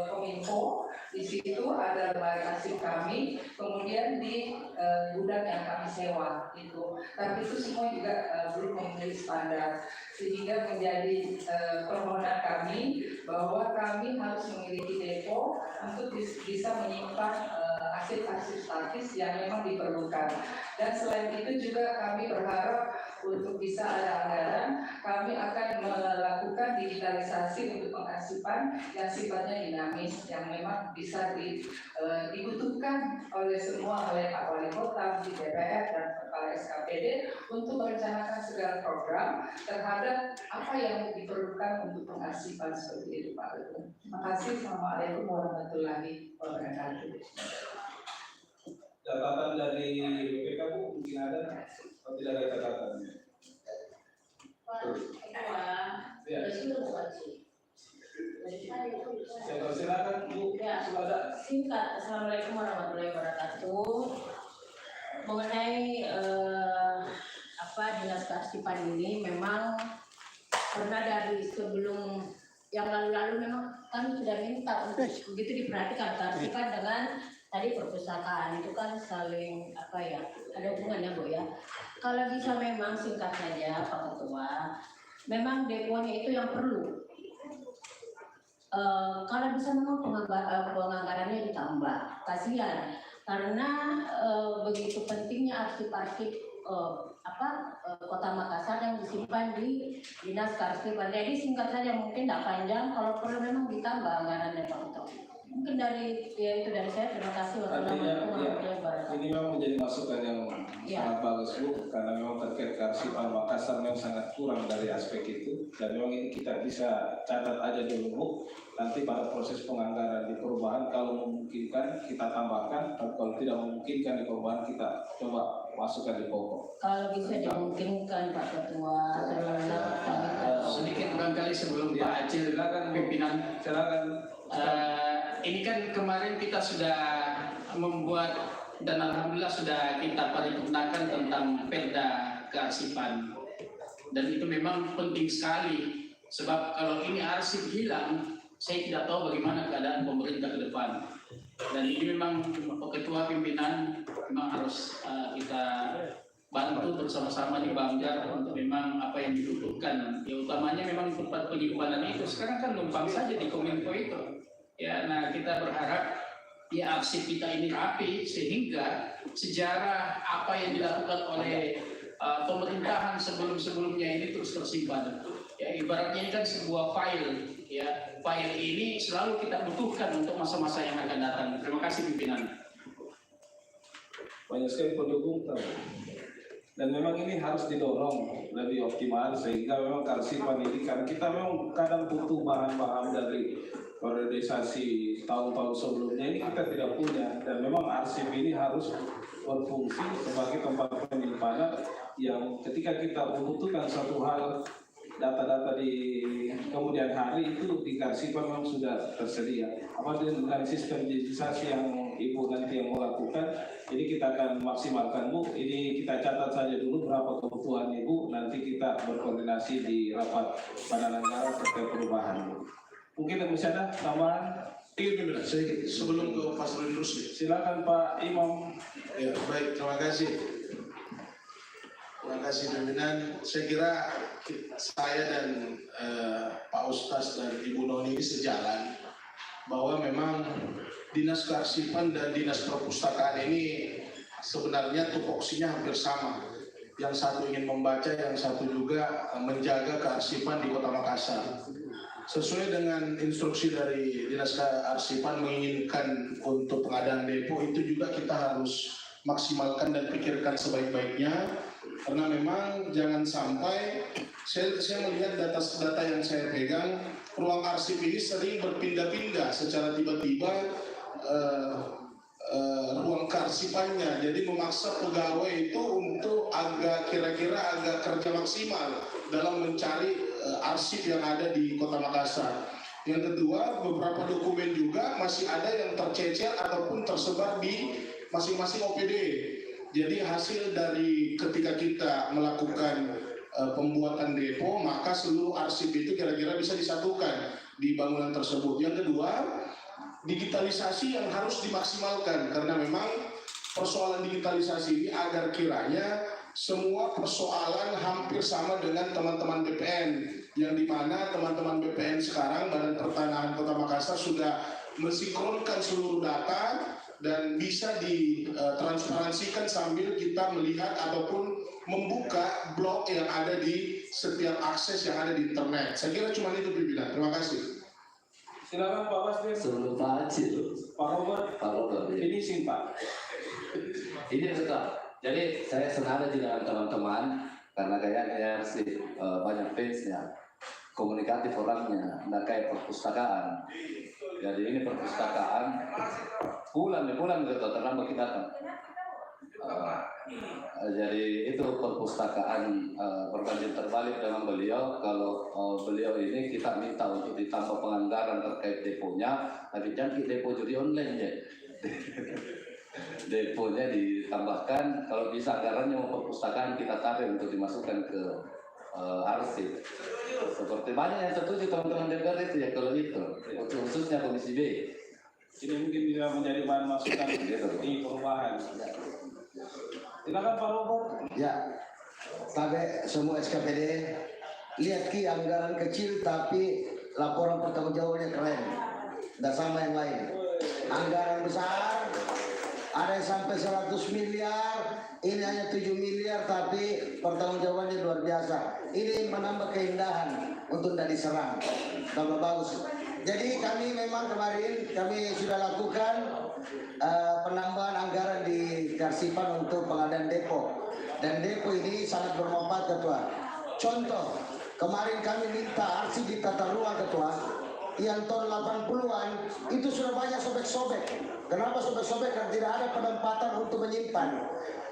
Kominfo. Di situ ada lemari arsip kami, kemudian di gudang yang kami sewa itu. Tapi itu semua juga belum memenuhi standar, sehingga menjadi permohonan kami bahwa kami harus memiliki depo untuk bisa menyimpan arsip-arsip statis yang memang diperlukan. Dan selain itu juga kami berharap untuk bisa ada anggaran, kami akan melakukan digitalisasi untuk pengarsipan yang sifatnya dinamis, yang memang bisa dibutuhkan oleh semua, oleh Pak Wali Kota, di DPR dan Kepala SKPD untuk merencanakan segala program terhadap apa yang diperlukan untuk pengarsipan seperti itu Pak Ketua. Terima kasih. Assalamualaikum warahmatullahi wabarakatuh. Catatan dari BPK Bu mungkin ada atau tidak ada catatan? Pak Ketua, Ya. Saya persilakan Bu. Ya, Sudah. singkat. Assalamualaikum warahmatullahi wabarakatuh. Mengenai dinas kearsipan ini memang karena dari sebelum yang lalu-lalu memang kami sudah minta untuk begitu diperhatikan kearsipan dengan tadi perpustakaan itu kan saling ada hubungannya Bu ya. Kalau bisa memang singkat saja Pak Ketua, memang deponya itu yang perlu. Kalau bisa memang penganggarannya ditambah, kasihan karena begitu pentingnya arsip-arsip Kota Makassar yang disimpan di Dinas Kearsipan. Jadi singkat saja, mungkin tidak panjang, kalau perlu memang ditambah anggarannya Pak Ketua. Mungkin dari saya, terima kasih. Artinya ini memang menjadi masukan yang sangat bagus Bu, karena memang terkait kearsipan Makassar memang sangat kurang dari aspek itu, dan memang ini kita bisa catat aja dulu Bu. Nanti pada proses penganggaran di perubahan kalau memungkinkan kita tambahkan, kalau tidak memungkinkan di perubahan kita coba masukkan di pokok. Kalau bisa dimungkinkan Pak Ketua, sedikit barangkali sebelum Pak Acil pimpinan, ini kan kemarin kita sudah membuat dan alhamdulillah sudah kita paripurnakan tentang Perda Kearsipan, dan itu memang penting sekali sebab kalau ini arsip hilang, saya tidak tahu bagaimana keadaan pemerintah ke depan. Dan ini memang Ketua pimpinan memang harus kita bantu bersama-sama di Banggar untuk memang apa yang dibutuhkan. Ya utamanya memang tempat penyimpanan itu sekarang kan numpang saja di Kominfo itu. Ya, nah kita berharap ya arsip kita ini rapi sehingga sejarah apa yang dilakukan oleh pemerintahan sebelum-sebelumnya ini terus tersimpan. Ya ibaratnya ini kan sebuah file. Ya, file ini selalu kita butuhkan untuk masa-masa yang akan datang. Terima kasih pimpinan. Banyak sekali pendukung dan memang ini harus didorong lebih optimal sehingga memang kearsipan ini karena kita memang kadang butuh bahan-bahan dari periodisasi tahun-tahun sebelumnya ini kita tidak punya, dan memang arsip ini harus berfungsi sebagai tempat penyimpanan yang ketika kita membutuhkan satu hal data-data di kemudian hari itu di kearsipan memang sudah tersedia. Apabila dengan sistem digitalisasi yang Ibu nanti yang mau lakukan, ini kita akan maksimalkan Bu. Ini kita catat saja dulu berapa kebutuhan Ibu, nanti kita berkoordinasi di rapat Badan Anggaran terkait perubahan Bu. Mungkin masih ada tambahan? Pimpinan, sebelum ke Fasrul Rusli. Silakan Pak Imam. Ya, baik, terima kasih. Terima kasih pimpinan. Saya kira saya dan Pak Ustaz dan Ibu Noni ini sejalan bahwa memang Dinas Kearsipan dan Dinas Perpustakaan ini sebenarnya tupoksinya hampir sama. Yang satu ingin membaca, yang satu juga menjaga kearsipan di Kota Makassar. Sesuai dengan instruksi dari Dinas Kearsipan menginginkan untuk pengadaan depo, itu juga kita harus maksimalkan dan pikirkan sebaik-baiknya, karena memang jangan sampai saya melihat data yang saya pegang, ruang arsip ini sering berpindah-pindah secara tiba-tiba ruang kearsipannya, jadi memaksa pegawai itu untuk kira-kira agak kerja maksimal dalam mencari arsip yang ada di Kota Makassar. Yang kedua, beberapa dokumen juga masih ada yang tercecer ataupun tersebar di masing-masing OPD. Jadi hasil dari ketika kita melakukan pembuatan depo, maka seluruh arsip itu kira-kira bisa disatukan di bangunan tersebut. Yang kedua, digitalisasi yang harus dimaksimalkan, karena memang persoalan digitalisasi ini agar kiranya semua persoalan hampir sama dengan teman-teman BPN, yang dimana teman-teman BPN sekarang Badan Pertanahan Kota Makassar sudah mensinkronkan seluruh data dan bisa ditransparansikan sambil kita melihat ataupun membuka blog yang ada di setiap akses yang ada di internet. Saya kira cuma itu pimpinan. Terima kasih. Silakan Pak Wasdir. Sebelum Pak Acil, Pak Robert. Pak Robert, ya. Ini sih Pak. Ini betul. Jadi saya senada juga dengan teman-teman karena kayaknya sih banyak fansnya, komunikatif orangnya, nggak kayak perpustakaan. Jadi ini perpustakaan pulang gitu, terlambat kita datang. Jadi itu perpustakaan berbanding terbalik dengan beliau. Kalau beliau ini kita minta untuk ditambah penganggaran terkait deponya, tapi jangan depo judi online ya. Deponya ditambahkan, kalau bisa anggarannya mau perpustakaan kita tarik untuk dimasukkan ke arsip. Seperti banyak yang setuju teman-teman DPR itu ya kalau itu, khususnya Komisi B. Ini mungkin bisa menjadi bahan masukan di perubahan. Silakan Pak Robert. Ya, pakai semua SKPD, lihat ki anggaran kecil tapi laporan pertanggungjawabannya keren, tidak sama yang lain. Anggaran besar, ada yang sampai 100 miliar, ini hanya 7 miliar tapi pertanggungjawabannya luar biasa. Ini menambah keindahan untuk tidak diserang, tambah bagus. Jadi kami memang kemarin kami sudah lakukan penambahan anggaran di Kearsipan untuk pengadaan depo, dan depo ini sangat bermanfaat Ketua. Contoh, kemarin kami minta arsip di tata ruang Ketua, yang tahun 80-an itu sudah banyak sobek-sobek. Kenapa sobek-sobek? Karena tidak ada penempatan untuk menyimpan.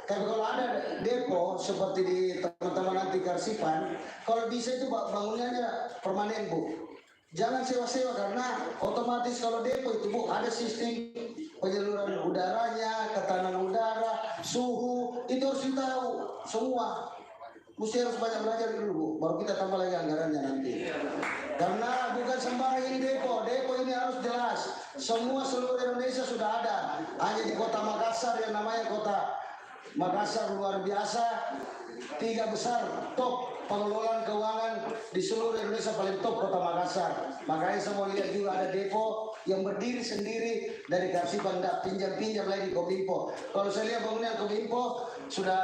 Tapi kalau ada depo seperti di teman-teman nanti Kearsipan, kalau bisa itu bangunannya permanen Bu. Jangan sewa-sewa, karena otomatis kalau depo itu Bu ada sistem penyaluran udaranya, tekanan udara, suhu, itu harus ditahu semua. Mesti harus banyak belajar dulu Bu, baru kita tambah lagi anggarannya nanti. Karena bukan sembarang ini depo ini harus jelas. Semua seluruh Indonesia sudah ada. Hanya di Kota Makassar yang namanya Kota Makassar luar biasa, 3 besar top pengelolaan keuangan di seluruh Indonesia, paling top Kota Makassar. Makanya saya mau lihat juga ada depo yang berdiri sendiri dari Kearsipan, tidak pinjam-pinjam lagi di Kominfo. Kalau saya lihat bangunan Kominfo sudah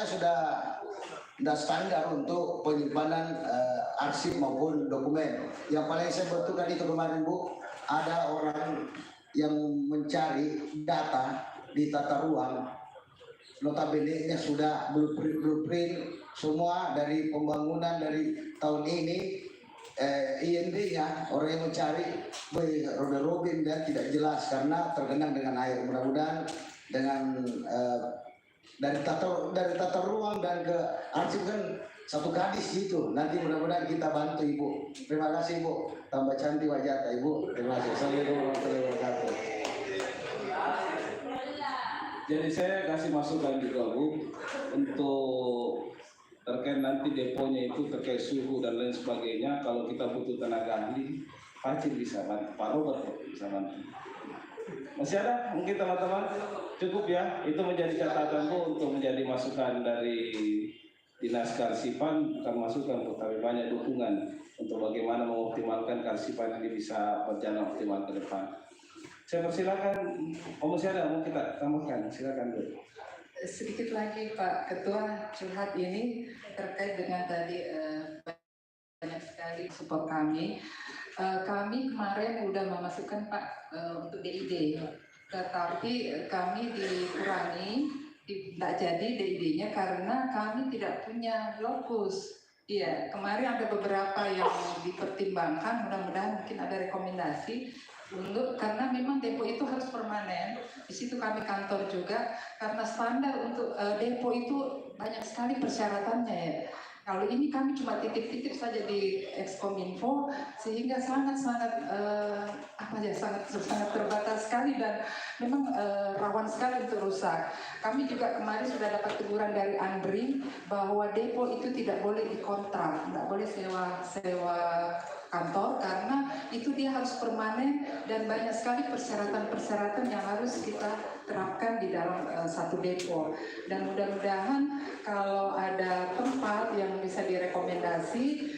sudah standar untuk penyimpanan arsip maupun dokumen. Yang paling saya butuhkan itu kemarin Bu, ada orang yang mencari data di tata ruang, notabene-nya sudah blueprint semua dari pembangunan dari tahun ini. IND-nya orang yang mencari Roda Robin dan tidak jelas karena tergenang dengan air. Mudah-mudahan dengan dari tata ruang dan ke arsip kan satu gadis gitu. Nanti mudah-mudahan kita bantu Ibu. Terima kasih Ibu. Tambah cantik wajah Ibu. Terima kasih. Assalamualaikum warahmatullahi wabarakatuh. Jadi saya kasih masukan juga Bu, untuk terkait nanti deponya itu terkait suhu dan lain sebagainya. Kalau kita butuh tenaga ahli, Pacin bisa bantu, Pak Robert bisa bantu. Masih ada mungkin teman-teman? Cukup ya, itu menjadi catatanku untuk menjadi masukan dari Dinas Karsipan, bukan masukan tapi banyak dukungan untuk bagaimana mengoptimalkan Karsipan ini bisa berjalan optimal ke depan. Saya persilakan, masih ada mau kita tambahkan, silakan dulu. Sedikit lagi Pak Ketua, curhat ini terkait dengan tadi banyak sekali support kami. Kami kemarin udah memasukkan Pak untuk DID, tetapi kami dikurangi, tidak jadi DID-nya karena kami tidak punya lokus. Iya, kemarin ada beberapa yang dipertimbangkan, mudah-mudahan mungkin ada rekomendasi untuk, karena memang depo itu harus permanen. Di situ kami kantor juga, karena standar untuk depo itu banyak sekali persyaratannya ya. Kalau ini kami cuma titip-titip saja di Exkominfo, sehingga sangat-sangat sangat terbatas sekali dan memang rawan sekali untuk rusak. Kami juga kemarin sudah dapat teguran dari Andri bahwa depo itu tidak boleh dikontrak, tidak boleh sewa kantor karena itu dia harus permanen dan banyak sekali persyaratan-persyaratan yang harus kita terapkan di dalam satu depo. Dan mudah-mudahan kalau ada tempat yang bisa direkomendasi,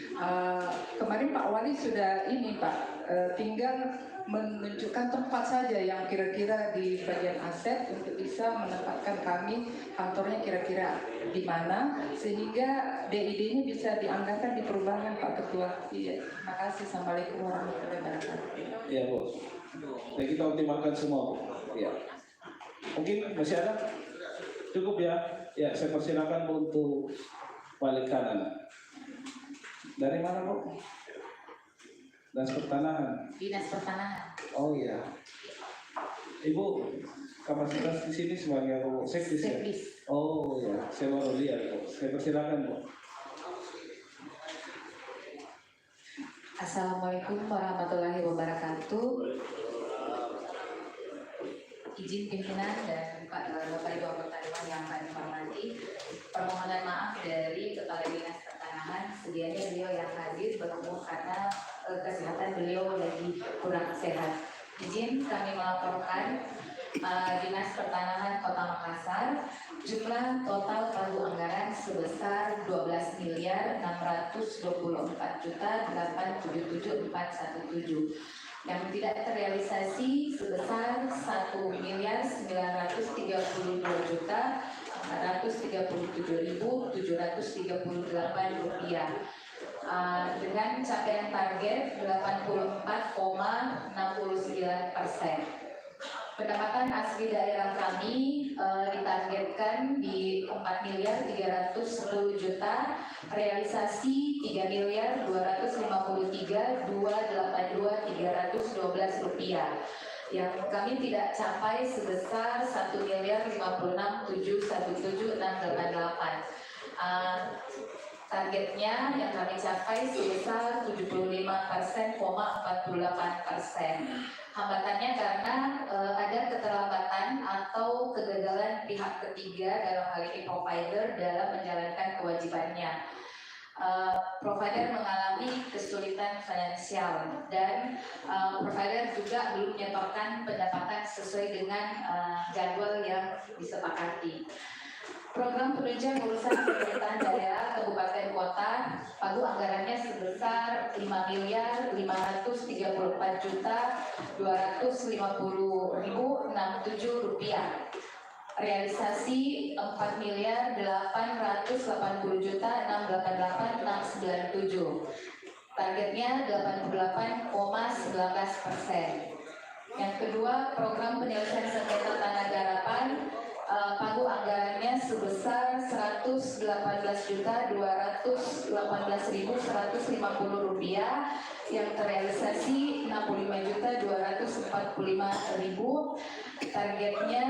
kemarin Pak Wali sudah ini Pak, tinggal menunjukkan tempat saja yang kira-kira di bagian aset untuk bisa menempatkan kami kantornya kira-kira di mana sehingga DID-nya bisa dianggarkan di perubahan Pak Ketua. Iya, terima kasih. Assalamualaikum warahmatullahi wabarakatuh. Iya Bu, ya, kita optimalkan semua Bu. Ya. Mungkin masih ada? Cukup ya? Ya, saya persilakan Bu untuk balik kanan. Dari mana Bu? Dinas Pertanahan. Dinas Pertanahan. Oh iya. Ibu kapasitas di sini sebagai apa? Sekdis ya? Oh iya, saya baru lihat Bu. Saya persilakan Bu. Assalamualaikum warahmatullahi wabarakatuh. Izin pimpinan dan Bapak Ibu anggota Dewan yang kami hormati, permohonan maaf dari Kepala Dinas Pertanahan, sedianya beliau yang hadir bertemu karena kesehatan beliau lagi kurang sehat. Izin kami melaporkan Dinas Pertanahan Kota Makassar, jumlah total pagu anggaran sebesar 12.924.877.417 yang tidak terrealisasi sebesar 1.937.437.738 rupiah. Dengan capaian target 84,69%. Pendapatan asli daerah kami ditargetkan di 4.310.000.000, realisasi 3.253.282.312 rupiah. Yang kami tidak capai sebesar 1.056.717.688. Targetnya yang kami capai sebesar 75,48%. Hambatannya karena ada keterlambatan atau kegagalan pihak ketiga, dalam hal ini provider, dalam menjalankan kewajibannya. Provider mengalami kesulitan finansial dan provider juga belum menyetorkan pendapatan sesuai dengan jadwal yang disepakati. Program penunjang urusan pemerintahan daerah kabupaten kota, pagu anggarannya sebesar 5.504.250.067 rupiah. Realisasi 4.880.688.697. Targetnya 88,19%. Yang kedua, program penyelesaian sengketa tanah garapan, pagu anggarannya sebesar 118.218.150 rupiah, yang terrealisasi 65.245.000. Targetnya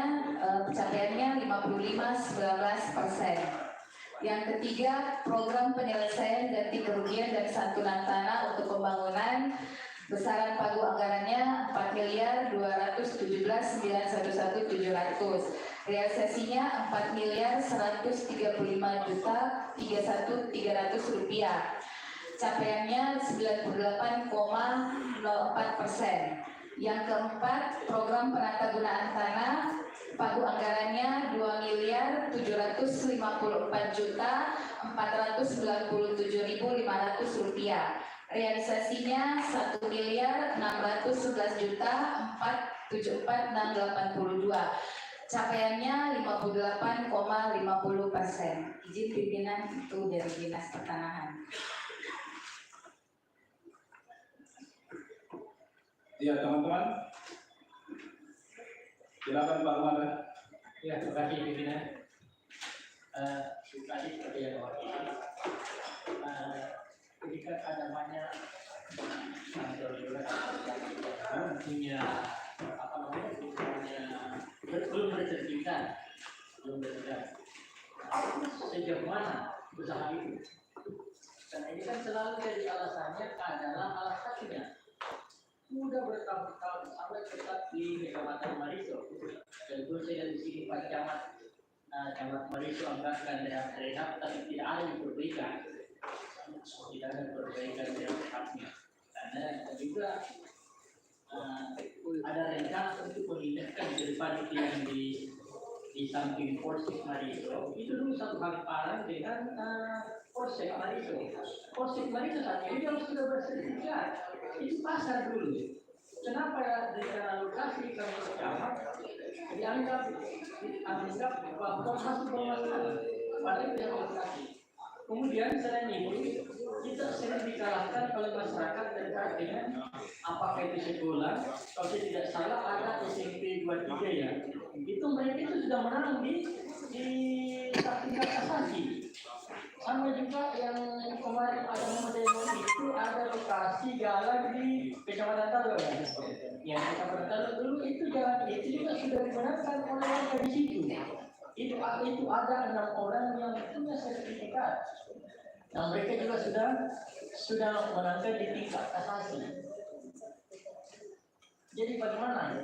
pencapaiannya 55,19%. Yang ketiga, program penyelesaian ganti kerugian dan santunan tanah untuk pembangunan, besaran pagu anggarannya 4.217.911.700. Realisasinya 4.135.031.300 rupiah. capaiannya 98,04%. Yang keempat, program penatagunaan tanah, pagu anggarannya 2.754.497.500 rupiah. Realisasinya 1.611.474.682. Capaiannya 58,50%. Izin pimpinan itu dari Dinas Pertanahan. Ya teman-teman, silakan Pak Mada. Ya, terima kasih pimpinan. Tadi seperti yang mewakili, ketika ada banyak punya apa namanya, belum bersertifikat, sejauh mana usaha itu? Dan ini kan selalu jadi alasannya adalah alasannya sudah bertahun-tahun sampai tetap di Kecamatan Mariso. Tentu saya di sini Pak Camat Mariso anggarkan dengan rehab, tapi tidak ada yang berbeda. Tidak ada perbaikan yang haknya. Karena juga ada rencana untuk memindahkan daripada yang di samping Polsek Mariso. Itu dulu satu hamparan dengan Polsek Mariso. Polsek Mariso saat ini yang sudah bersertifikat. Itu pasar dulu. Kenapa rencana lokasi kami camat dianggap bahwa masih bermasalah pada yang lokasi. Kemudian selain itu kita sering dikalahkan oleh masyarakat terkait dengan apakah itu sekolah. Kalau saya tidak salah ada SMP 23 ya. Itu mereka itu sudah menang di tingkat kasasi. Sama juga yang kemarin ada demo itu ada lokasi jalan di Kecamatan Talur. Ya, Kecamatan Talur dulu itu jalan itu juga sudah digunakan oleh warga di situ. Itu ada 6 orang yang punya sertifikat. Nah, mereka juga sudah menangkan di tingkat kasasi. Jadi bagaimana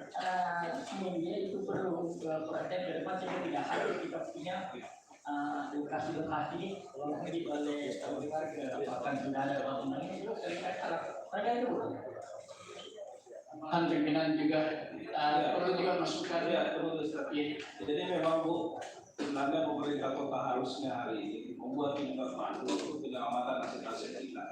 media itu perlu perhatian ke depan sehingga tidak harus kita punya lokasi-lokasi yang oleh warga bahkan sudah ada bangunan ini juga seringkali salah. Mereka itu pimpinan juga perlu juga masukan. Ya, perlu strategi. Jadi memang Bu, sebenarnya pemerintah kota harusnya hari ini membuat tingkat pandu untuk penyelamatan aset-aset kita.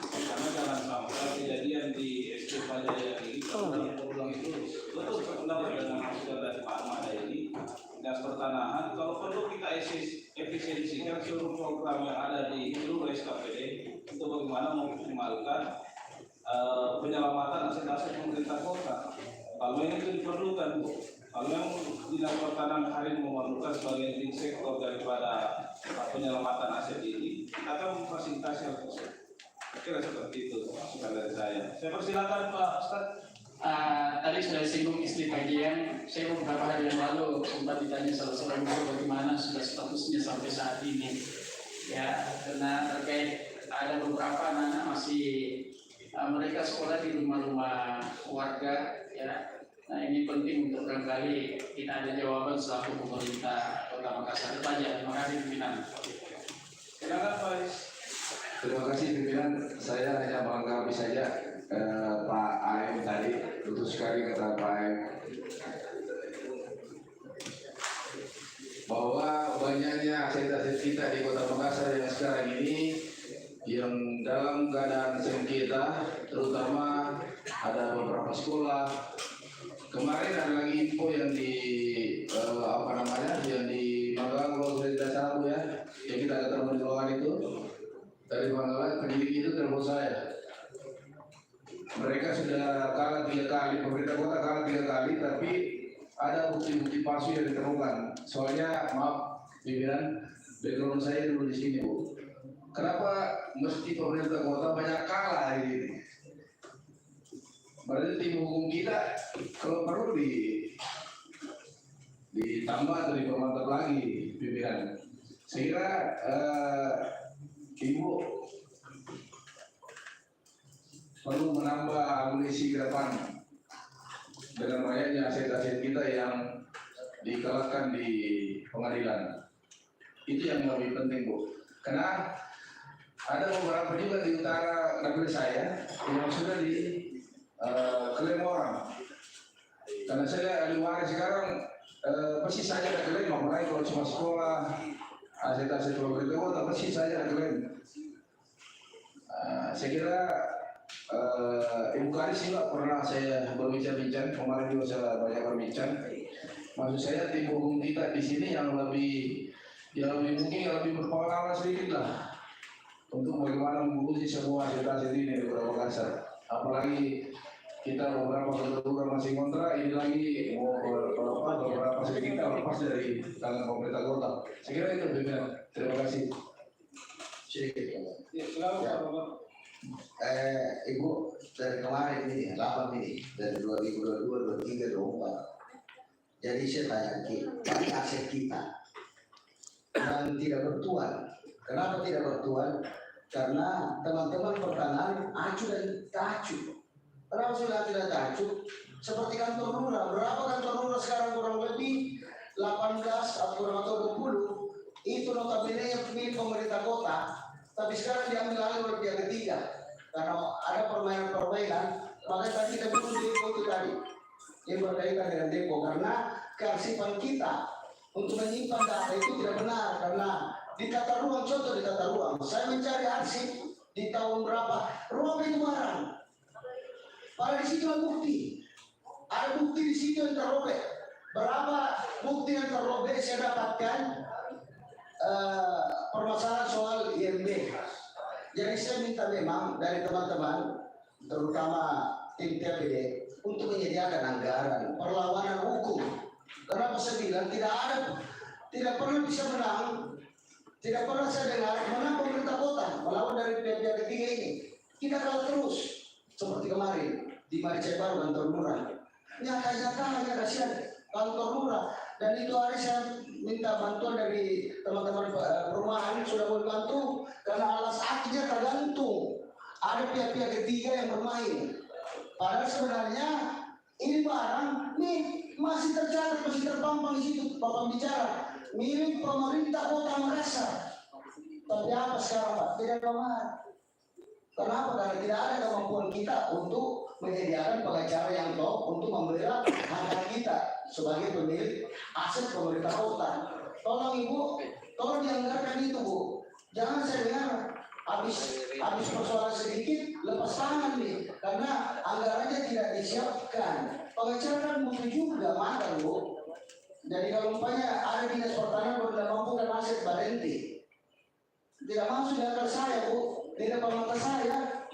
Karena jangan sampai kejadian di SP Pajaya ini berulang itu betul sependapat dengan masukan dari Pak Ahmad ini. Dinas Pertanahan, kalau perlu kita efisiensikan seluruh program yang ada di seluruh SKPD untuk bagaimana mengoptimalkan penyelamatan aset-aset pemerintah kota. Kalau ini itu diperlukan, Bu. Kalau yang Dinas Pertanahan hari ini memerlukan sebagai leading sektor daripada penyelamatan aset ini, kita akan memfasilitasi hal tersebut. Kira seperti itu masukan dari saya. Saya persilakan Pak Ustadz. Tadi sudah disinggung istri kajian. Saya beberapa hari yang lalu sempat ditanya salah seorang guru bagaimana sudah statusnya sampai saat ini. Ya, karena terkait ada beberapa anak-anak masih mereka sekolah di rumah-rumah warga. Ya, nah ini penting untuk barangkali kita ada jawaban selaku pemerintah Kota Makassar. Itu aja. Terima kasih pimpinan. Silakan Pak. Terima kasih pimpinan. Saya hanya melengkapi saja Pak Aem tadi. Betul sekali kata Pak Aem bahwa banyaknya aset-aset kita di Kota Makassar yang sekarang ini yang dalam keadaan sengketa, terutama ada beberapa sekolah. Kemarin ada lagi info yang di yang di Magelang, kalau sudah tidak salah Bu ya, yang kita ketemu di ruangan itu dari Magelang, penyidik itu telepon saya. Mereka sudah kalah 3 kali, pemerintah kota kalah 3 kali, tapi ada bukti-bukti palsu yang ditemukan. Soalnya maaf pimpinan, background saya dulu di sini Bu. Kenapa mesti pemerintah kota banyak kalah ini? Berarti tim hukum kita kalau perlu ditambah atau dipermantap lagi pimpinan. Saya kira Ibu perlu menambah amunisi ke depan dengan banyaknya aset-aset kita yang dikalahkan di pengadilan. Itu yang lebih penting Bu. Karena Ada beberapa juga di utara negeri saya yang sudah di klaim orang. Karena saya ahli waris sekarang pasti saya ada klaim, mulai kalau cuma sekolah, aset-aset pemerintah kota pasti saya ada klaim. Saya kira Ibu Kadis juga pernah saya berbincang-bincang, kemarin juga saya banyak berbincang. Maksud saya tim hukum kita di sini yang lebih mungkin yang lebih berpengalaman sedikit lah untuk bagaimana mengurusi semua aset-aset ini di Kota Makassar. Apalagi kita beberapa ketentuan masih kontra, ini lagi mau beberapa sedikit kita lepas dari tangan pemerintah kota. Saya kira itu pimpinan. Terima kasih. Sedikit. Ya, silakan Pak. Ibu dari kemarin ini 8 ini dari 2022, 23, 24. Jadi saya tanya banyak aset kita dan tidak bertuan. Kenapa tidak bertuan? Karena teman-teman pertanahan acu dan tacu. Kenapa sudah tidak tacu? Seperti kantor lurah. Berapa kantor lurah sekarang kurang lebih 18 atau 20 itu notabene yang milik pemerintah kota. Tapi sekarang diambil alih oleh pihak ketiga karena ada permainan-permainan. Makanya tadi kita bilang depo itu tadi yang berkaitan dengan depo karena kearsipan kita untuk menyimpan data itu tidak benar karena di tata ruang, contoh di tata ruang, saya mencari arsip di tahun berapa, ruang itu barang. Pada di situ ada bukti di situ yang terrobek. Berapa bukti yang terrobek saya dapatkan permasalahan soal IMB. Jadi saya minta memang dari teman-teman, terutama tim TPD, untuk menyediakan anggaran perlawanan hukum. Kenapa saya bilang tidak pernah bisa menang. Tidak pernah saya dengar menang pemerintah kota melawan dari pihak ketiga ini. Kita kalah terus seperti kemarin di Maricai Baru kantor lurah. Nyata-nyata kasihan kantor lurah dan itu hari saya minta bantuan dari teman-teman perumahan sudah boleh bantu karena alas akinya tergantung ada pihak-pihak ketiga yang bermain. Padahal sebenarnya ini barang nih masih tercatat, masih terpampang di situ Bapak bicara milik pemerintah Kota Makassar. Tapi apa sekarang Pak? Tidak normal. Kenapa? Karena tidak ada kemampuan kita untuk menyediakan pengacara yang top untuk membela hak kita sebagai pemilik aset pemerintah kota. Tolong Ibu, tolong dianggarkan itu Bu. Jangan saya dengar habis persoalan sedikit lepas tangan nih, karena anggarannya tidak disiapkan. Pengacara kan butuh juga makan Bu. Jadi kalau umpamanya ada dinas pertanian baru tidak mampu kan aset berhenti. Tidak masuk di akal saya Bu, di depan mata saya.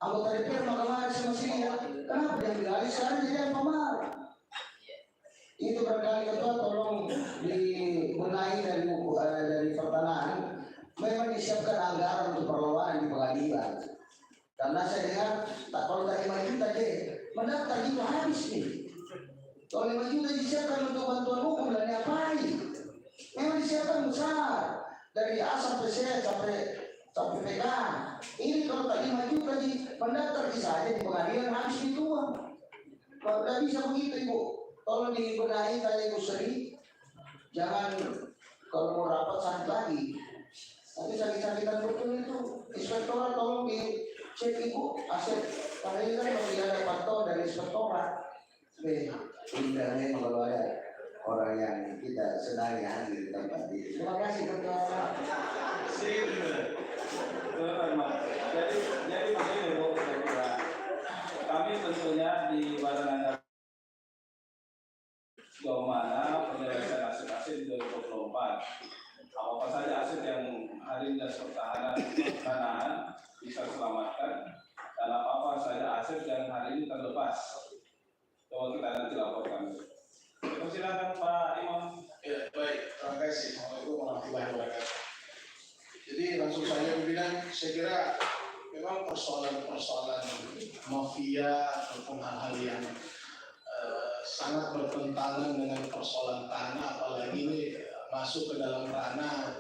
Anggota DPR kemarin saya masih lihat, kenapa dia bilang sekarang jadi yang pemarah? Itu berkali ketua tolong dibenahi dari pertanahan. Memang disiapkan anggaran untuk perlawanan di pengadilan. Karena saya dengar kalau tak 5 juta deh, mendaftar juga habis nih. Kalau 5 juta disiapkan untuk bantuan hukum dan diapain? Memang disiapkan besar dari A sampai C sampai PK. Ini kalau tak 5 juta mendaftar saja di pengadilan habis dituang. Kalau tidak bisa begitu Ibu. Tolong dibenahi tanya Ibu Sri. Jangan kalau mau rapat sakit lagi. Tapi sakit-sakitan betul itu. Inspektorat tolong dicek Ibu aset. Karena ini kan kalau dia ada pantau dari inspektorat. Indahnya kalau ada orang yang kita senangi hadir di tempat ini. Terima kasih Ketua. Jadi begini Bu, kami tentunya di Badan Anggaran sejauh mana penyelesaian aset-aset di 2024. Apa saja aset yang hari dinas pertanahan bisa selamatkan dan apa saja aset yang hari ini terlepas. Coba kita nanti laporkan. Silakan Pak Imam. Ya, baik. Terima kasih. Assalamualaikum warahmatullahi wabarakatuh. Jadi langsung saja pimpinan, saya kira memang persoalan-persoalan mafia ataupun hal-hal yang sangat bertentangan dengan persoalan tanah, apalagi ini masuk ke dalam ranah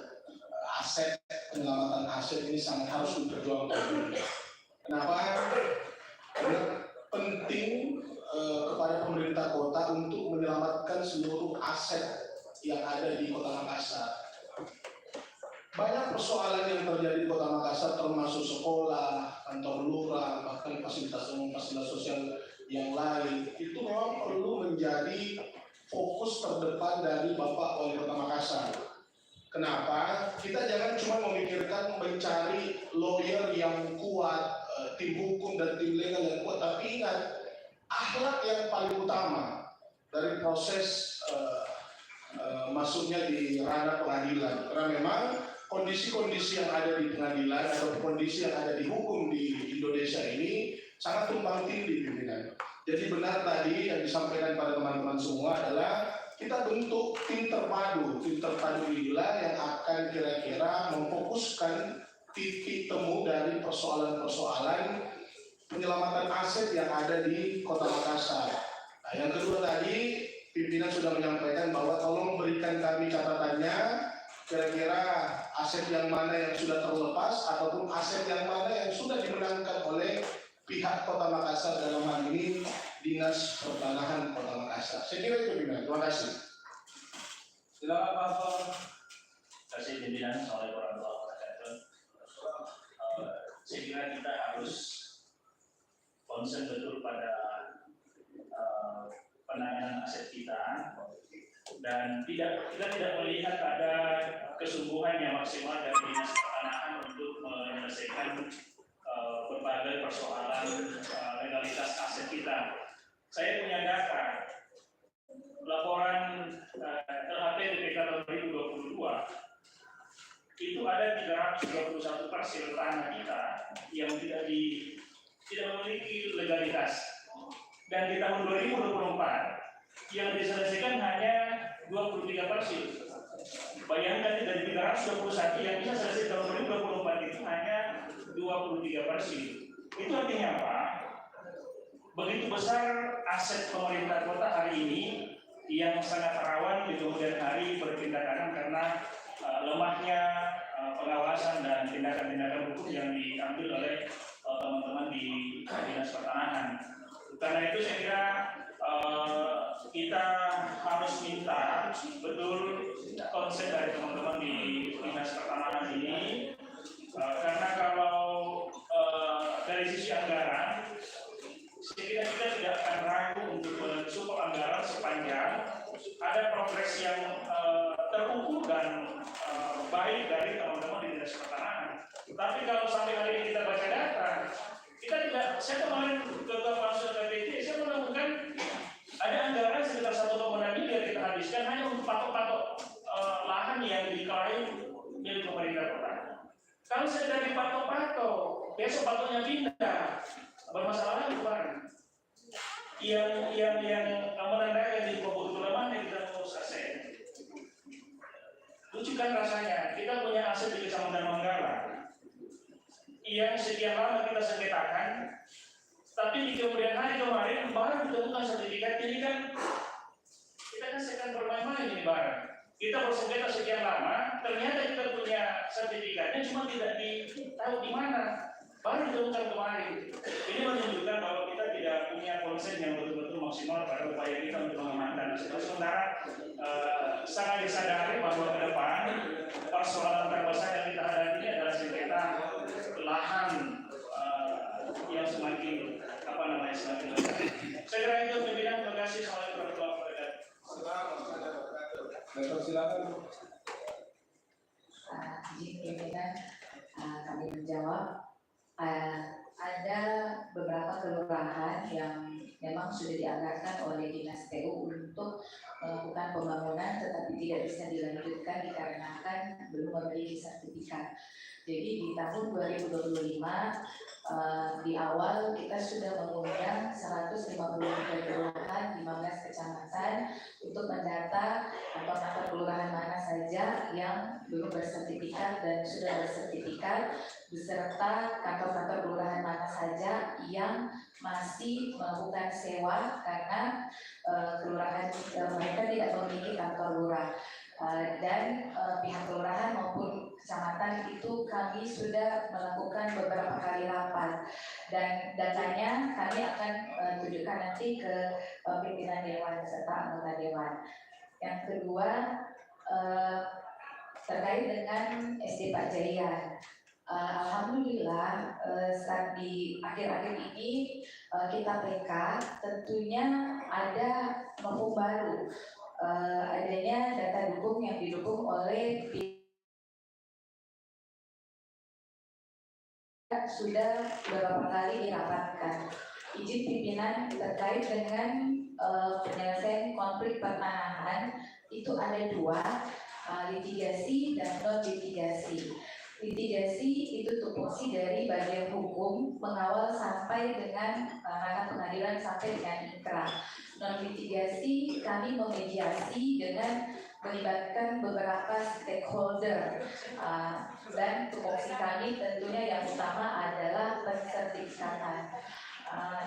aset, penyelamatan aset ini sangat harus diperjuangkan. Kenapa? Karena penting kepada pemerintah kota untuk menyelamatkan seluruh aset yang ada di Kota Makassar. Banyak persoalan yang terjadi di Kota Makassar termasuk sekolah, kantor lurah, bahkan fasilitas umum, fasilitas sosial yang lain itu memang perlu menjadi fokus terdepan dari Bapak Wali Kota Makassar. Kenapa? Kita jangan cuma memikirkan mencari lawyer yang kuat, tim hukum dan tim legal yang kuat, tapi ingat, akhlak yang paling utama dari proses masuknya di ranah pengadilan. Karena memang kondisi-kondisi yang ada di pengadilan atau kondisi yang ada di hukum di Indonesia ini sangat tumpang tindih pimpinan. Jadi benar tadi yang disampaikan pada teman-teman semua adalah kita bentuk tim terpadu inilah yang akan kira-kira memfokuskan titik temu dari persoalan-persoalan penyelamatan aset yang ada di Kota Makassar. Nah, yang kedua tadi pimpinan sudah menyampaikan bahwa tolong berikan kami catatannya kira-kira aset yang mana yang sudah terlepas ataupun aset yang mana yang sudah dimenangkan oleh pihak Kota Makassar, dalam hal ini Dinas Pertanahan Kota Makassar. Saya kira itu pimpinan. Terima kasih. Silakan Pak Afan. Terima kasih pimpinan. Assalamualaikum warahmatullahi wabarakatuh. Saya kira kita harus konsen betul pada penanganan aset kita dan kita tidak melihat ada kesungguhan yang maksimal dari Dinas Pertanahan untuk menyelesaikan berbagai persoalan legalitas aset kita. Saya punya data laporan LHP DPK tahun 2022 itu ada 321 parcel tanah kita yang tidak memiliki legalitas, dan di tahun 2024 yang diselesaikan hanya 23 parcel. Bayangkan dari 321 yang bisa selesai tahun 2024 itu hanya 23 parcel. Itu artinya apa? Begitu besar aset pemerintah kota hari ini yang sangat rawan di kemudian hari berpindah kanan karena lemahnya pengawasan dan tindakan-tindakan hukum yang diambil oleh teman-teman di Dinas Pertanahan. Karena itu saya kira kita harus minta betul konsen dari teman-teman di Dinas Pertanahan ini, karena kalau dari sisi anggaran, saya kira kita tidak akan ragu untuk mensupport anggaran sepanjang ada progres yang terukur dan baik dari teman-teman di Dinas Pertanahan. Tapi kalau sampai hari ini kita baca data, kita tidak. Saya kemarin ke Pansus KPT, saya menemukan ada anggaran sekitar 1,6 miliar kita habiskan hanya untuk patok-patok lahan yang diklaim milik pemerintah kota. Kalau saya dari patok-patok, besok patoknya pindah, bermasalah bukan? Yang menandakan di Bogor Lemah yang kita mau selesai. Lucu kan rasanya, kita punya aset di Kecamatan Manggala yang sekian lama kita sengketakan, tapi di kemudian hari kemarin baru ditemukan sertifikat. Ini kan kita kan sedang bermain-main ini barang. Kita bersengketa sekian lama, ternyata kita punya sertifikatnya, cuma tidak tahu di mana. Baru ditemukan kemarin. Ini menunjukkan bahwa kita tidak punya konsen yang betul-betul maksimal pada upaya kita untuk mengamankan aset. Sementara sangat disadari bahwa ke depan persoalan terbesar yang kita hadapi ini adalah sengketa lahan yang semakin semakin besar. Saya kira itu pimpinan. Terima kasih. Assalamualaikum warahmatullahi wabarakatuh. Silakan. Izin pimpinan kami menjawab. Ada beberapa kelurahan yang memang sudah dianggarkan oleh Dinas PU untuk melakukan pembangunan, tetapi tidak bisa dilanjutkan dikarenakan belum memiliki sertifikat. Jadi di tahun 2025 di awal kita sudah mengundang 153 kelurahan, 15 kecamatan untuk mendata kantor-kantor kelurahan mana saja yang belum bersertifikat dan sudah bersertifikat, beserta kantor-kantor kelurahan mana saja yang masih melakukan sewa karena kelurahan mereka tidak memiliki kantor lurah. Dan pihak kelurahan maupun kecamatan itu kami sudah melakukan beberapa kali rapat, dan datanya kami akan tunjukkan nanti ke pimpinan dewan serta anggota dewan. Yang kedua, terkait dengan SD Pak Jaya. Alhamdulillah saat di akhir-akhir ini kita PK tentunya ada novum baru, adanya data dukung yang didukung oleh sudah beberapa kali dirapatkan izin pimpinan terkait dengan penyelesaian konflik pertanahan. Itu ada dua, litigasi dan non litigasi. Litigasi itu tupoksi dari bagian hukum mengawal sampai dengan ranah pengadilan sampai dengan inkrah. Non litigasi kami memediasi dengan melibatkan beberapa stakeholder, dan tupoksi kami tentunya yang utama adalah pensertifikatan.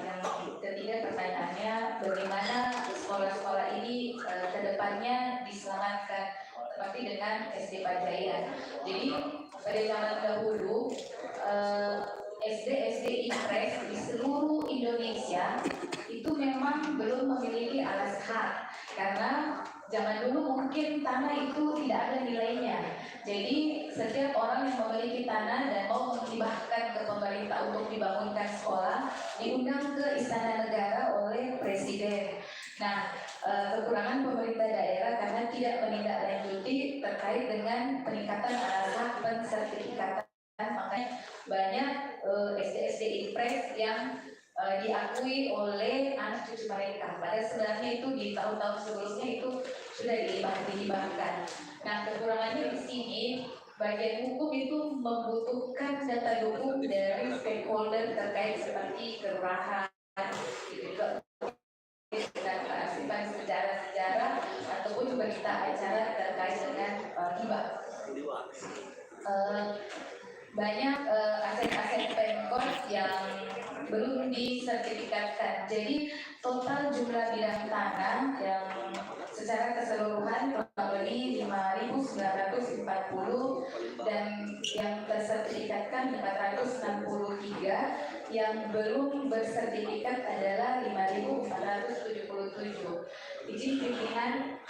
Yang ketiga pertanyaannya, bagaimana sekolah-sekolah ini kedepannya diselamatkan seperti dengan SD Pak Jaya. Jadi pada zaman dahulu SD impres di seluruh Indonesia itu memang belum memiliki alas hak karena zaman dulu mungkin tanah itu tidak ada nilainya. Jadi setiap orang yang memiliki tanah dan mau menghibahkan ke pemerintah untuk dibangunkan sekolah diundang ke Istana Negara oleh Presiden. Nah, kekurangan pemerintah daerah karena tidak menindaklanjuti terkait dengan peningkatan alas hak pensertifikatan, makanya banyak SD impres yang diakui oleh anak cucu mereka. Padahal sebenarnya itu di tahun-tahun sebelumnya itu sudah dihibahkan. Nah, kekurangannya di sini bagian hukum itu membutuhkan data dukung dari stakeholder terkait seperti kelurahan, dan kearifan sejarah-sejarah ataupun berita acara terkait dengan hibah. Banyak aset-aset Pemkot yang belum disertifikatkan. Jadi total jumlah bidang tanah yang secara keseluruhan kurang lebih 5.940 dan yang tersertifikatkan 463, yang belum bersertifikat adalah 5.477. Izin pimpinan,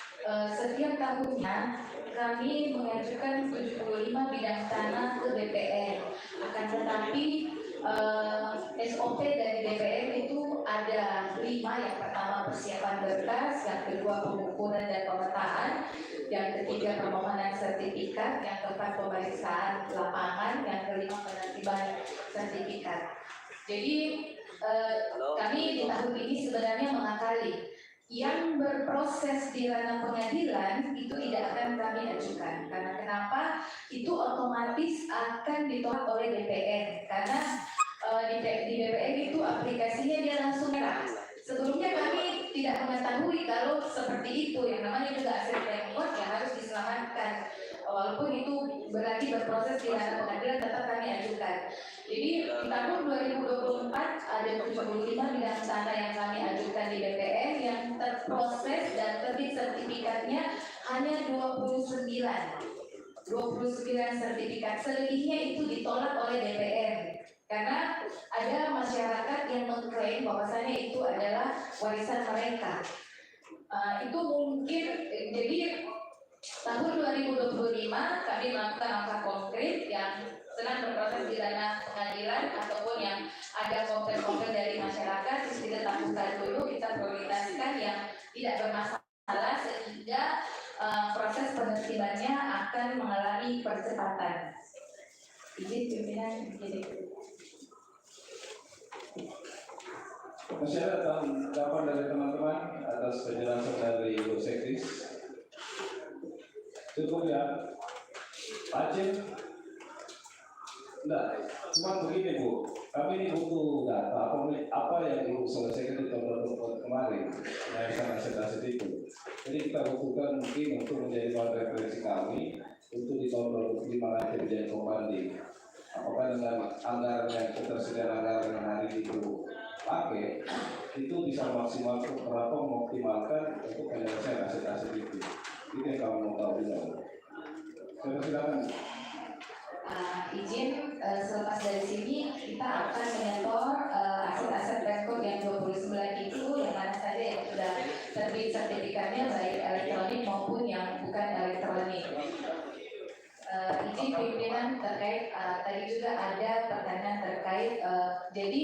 setiap tahunnya kami mengajukan 75 bidang tanah ke DPR. Akan tetapi SOP dari DPR itu ada 5. Yang pertama persiapan berkas, yang kedua pengukuran dan pemetaan, yang ketiga permohonan sertifikat, yang keempat pemeriksaan lapangan, yang kelima penertiban sertifikat. Jadi kami di tahun ini sebenarnya mengakali yang berproses di ranah pengadilan itu tidak akan kami ajukan. Karena kenapa? Itu otomatis akan ditolak oleh DPR. Karena di DPR itu aplikasinya dia langsung merah. Sebelumnya kami tidak mengetahui kalau seperti itu, yang namanya juga aset Pemkot yang harus diselamatkan. Walaupun itu berarti berproses di ranah pengadilan, tetap kami ajukan. Jadi di tahun 2024 ada 75 bidang tanah yang kami ajukan di DPR yang terproses dan terbit sertifikatnya hanya 29 sertifikat. Selebihnya itu ditolak oleh DPR karena ada masyarakat yang mengklaim bahwasanya itu adalah warisan mereka. Itu mungkin jadi tahun 2025 kami melakukan langkah konkret yang sedang berproses di ranah pengadilan ataupun yang ada komplain-komplain dari masyarakat, terus kita lakukan dulu, kita prioritaskan yang tidak bermasalah sehingga proses penertibannya akan mengalami percepatan. Izin pimpinan jadi. Masih ada tanggapan dari teman-teman atas penjelasan dari Ibu Sekris? Cukup ya, Pak Aceh? Enggak, cuma begini Bu, kami ini butuh data apa yang Ibu selesaikan di tahun 2024 kemarin, yayasan aset-aset itu. Jadi kita butuhkan mungkin untuk menjadi bahan referensi kami untuk di tahun 2025 nanti menjadi pembanding. Apakah dengan anggaran yang ketersediaan anggaran yang hari itu pakai itu bisa maksimal berapa mengoptimalkan untuk penyelesaian aset-aset itu. Itu yang kami mau tahu juga. Saya silakan. Izin selepas dari sini kita akan menyetor aset-aset Pemkot yang 29 itu yang mana saja yang sudah terbit sertifikatnya baik elektronik maupun yang bukan elektronik. izin pimpinan terkait tadi juga ada pertanyaan terkait jadi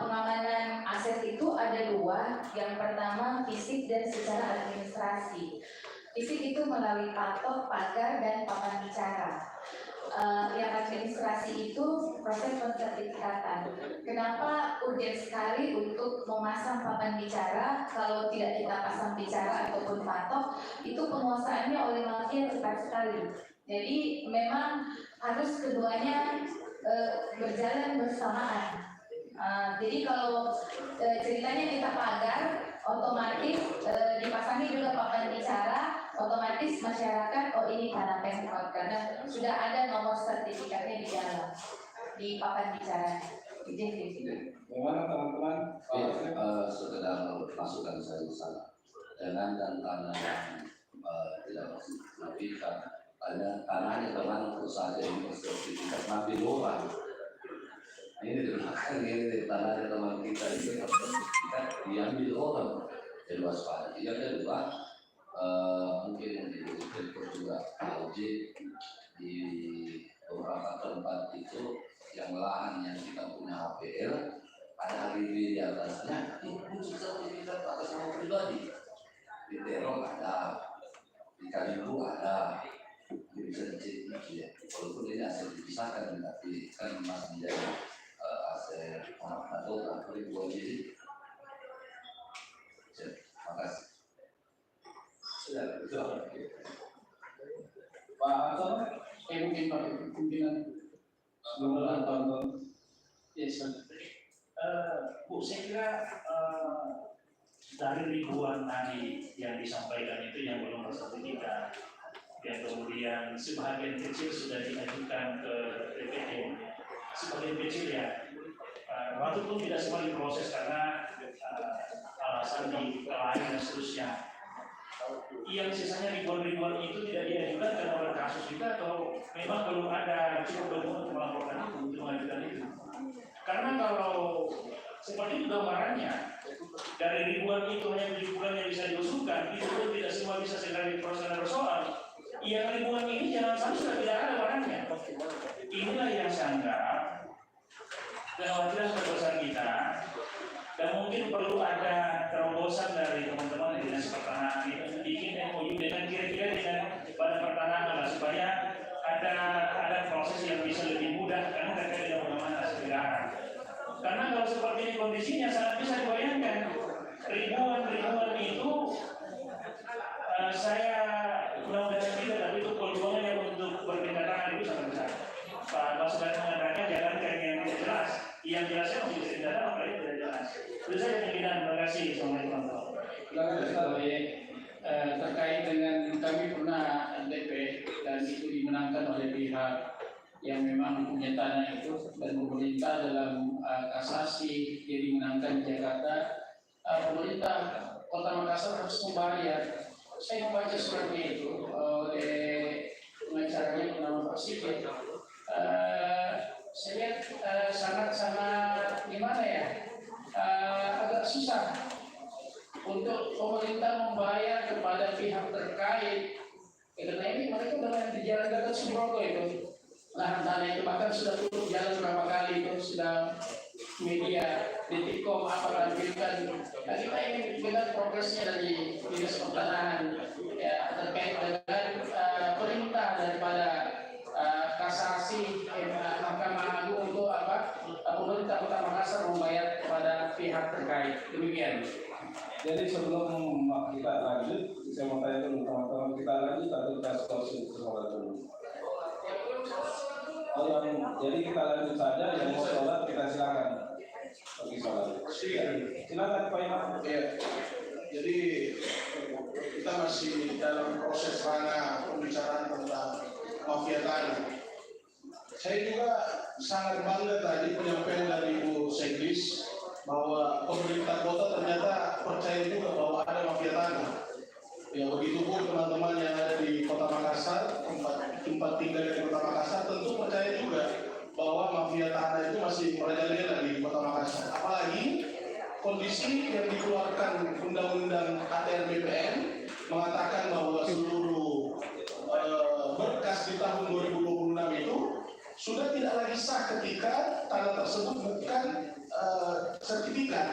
pengamanan aset itu ada dua. Yang pertama fisik dan secara administrasi. Fisik itu melalui patok, pagar, dan papan bicara. Yang administrasi itu proses pensertifikatan. Kenapa urgen sekali untuk memasang papan bicara? Kalau tidak kita pasang bicara ataupun patok, itu penguasaannya oleh mafia cepat sekali. Jadi memang harus keduanya berjalan bersamaan. Jadi kalau ceritanya kita pagar, otomatis dipasangi juga papan bicara, otomatis masyarakat oh ini tanah Pemkot karena sudah ada nomor sertifikatnya di dalam di papan bicara. Bagaimana teman-teman? Sekedar masukan saya di sana dengan dan tanah yang tidak sertifikat, ada tanahnya teman saja ini sertifikat nabi orang. Ini dimakan ini tanah teman kita itu sertifikat diambil orang, jadi waspada. Yang kedua mungkin di juga audit di beberapa tempat itu yang lahan yang kita punya HPL ada RIB di atasnya itu sertifikat atas nama pribadi. Di Terong ada, di Kalibu ada, bisa dicek ya. Walaupun ini aset dipisahkan tapi kan masih menjadi aset orang atau ribuan jadi. Makasih. Pak Anton, mungkin Pak pimpinan sebelum tonton. Yes, Bu, saya kira dari ribuan tadi yang disampaikan itu yang belum bersertifikat, yang kemudian sebagian kecil sudah diajukan ke DPD, sebagian kecil ya, waktu pun tidak semua diproses karena alasan di lain dan seterusnya. Yang sisanya ribuan-ribuan itu tidak diajukan karena ada kasus juga atau memang belum ada cukup dokumen untuk melaporkan itu, untuk mengajukan itu. Karena kalau seperti itu gambarannya, dari ribuan itu hanya 7 bulan yang bisa diusulkan, itu pun tidak semua bisa segera diproses dan bersoal. Yang ribuan ini jangan sampai sudah tidak ada barangnya. Inilah yang saya anggap kekhawatiran terbesar kita, dan mungkin perlu ada terobosan dari teman-teman di Dinas Pertanahan itu bikin MOU dengan kira-kira dengan Badan Pertanahan supaya ada proses yang bisa lebih mudah karena terkait dengan pengaman aset negara. Karena kalau seperti ini kondisinya sangat bisa dibayangkan ribuan itu saya mudah-mudahan tidak, tapi itu peluangnya yang untuk berpindah tangan itu sangat besar. Pak Basudar mengatakan jalankan yang tidak jelas, yang jelasnya masih bisa didalam, apa itu tidak jelas. Itu saja pimpinan, terima kasih. Assalamualaikum. Terkait dengan kami pernah LDP dan itu dimenangkan oleh pihak yang memang punya tanah itu dan pemerintah dalam kasasi yang dimenangkan di Jakarta, pemerintah Kota Makassar harus membayar. Saya membaca seperti itu oleh pengacaranya bernama Pak Sigit. Saya lihat sangat gimana ya, agak susah untuk pemerintah membayar kepada pihak terkait. Karena ini mereka udah di Jalan Gatot Subroto itu lahan tanah itu bahkan sudah tutup jalan berapa kali itu sudah media Detikcom apa tampilkan. Nah, kita ingin melihat progresnya dari Dinas Pertanahan ya terkait dengan perintah daripada kasasi Mahkamah Agung untuk pemerintah Kota Makassar membayar kepada pihak terkait. Demikian. Jadi sebelum kita lanjut, saya mau tanya dulu teman-teman, kita lanjut atau kita skors dulu? Jadi kita lanjut saja, yang mau sholat kita silakan pergi sholat. Silakan Pak Imam. Ya, jadi kita masih dalam proses ranah pembicaraan tentang mafia tanah. Saya juga sangat bangga tadi penyampaian dari Ibu Seglis bahwa pemerintah kota ternyata percaya juga bahwa ada mafia tanah. Ya begitu pun teman-teman yang ada di Kota Makassar, tempat tinggal di Kota Makassar tentu percaya juga bahwa mafia tanah itu masih merajalela di Kota Makassar. Apalagi kondisi yang dikeluarkan Undang-Undang ATR BPN mengatakan bahwa seluruh berkas di tahun 2020 tersebut bukan sertifikat.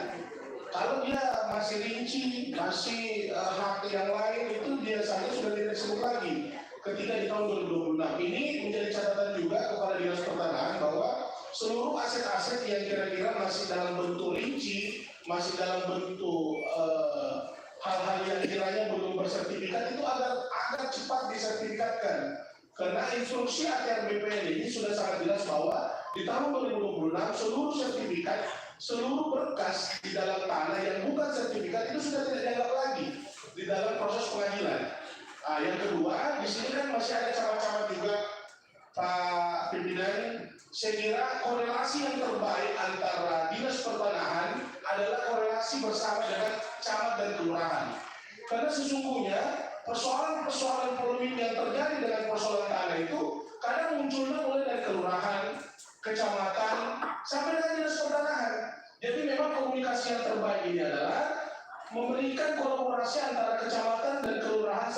Kalau dia masih rinci, masih hak yang lain itu biasanya sudah tidak disebut lagi. Ketika di tahun 2026 ini menjadi catatan juga kepada Dinas Pertanahan bahwa seluruh aset-aset yang kira-kira masih dalam bentuk rinci, masih dalam bentuk hal-hal yang kiranya belum bersertifikat itu agar cepat disertifikatkan. Karena instruksi ATR BPN ini sudah sangat jelas bahwa di tahun 2026 seluruh sertifikat, seluruh berkas di dalam tanah yang bukan sertifikat itu sudah tidak dianggap lagi di dalam proses pengadilan. Nah, yang kedua, di sini kan masih ada camat-camat juga, Pak Pimpinan. Saya kira korelasi yang terbaik antara Dinas Pertanahan adalah korelasi bersama dengan camat dan kelurahan. Karena sesungguhnya persoalan-persoalan polemik yang terjadi dengan persoalan tanah itu kadang munculnya mulai dari kelurahan, kecamatan, sampai dengan Dinas Pertanahan. Jadi memang komunikasi yang terbaik ini adalah memberikan kolaborasi antara kecamatan dan kelurahan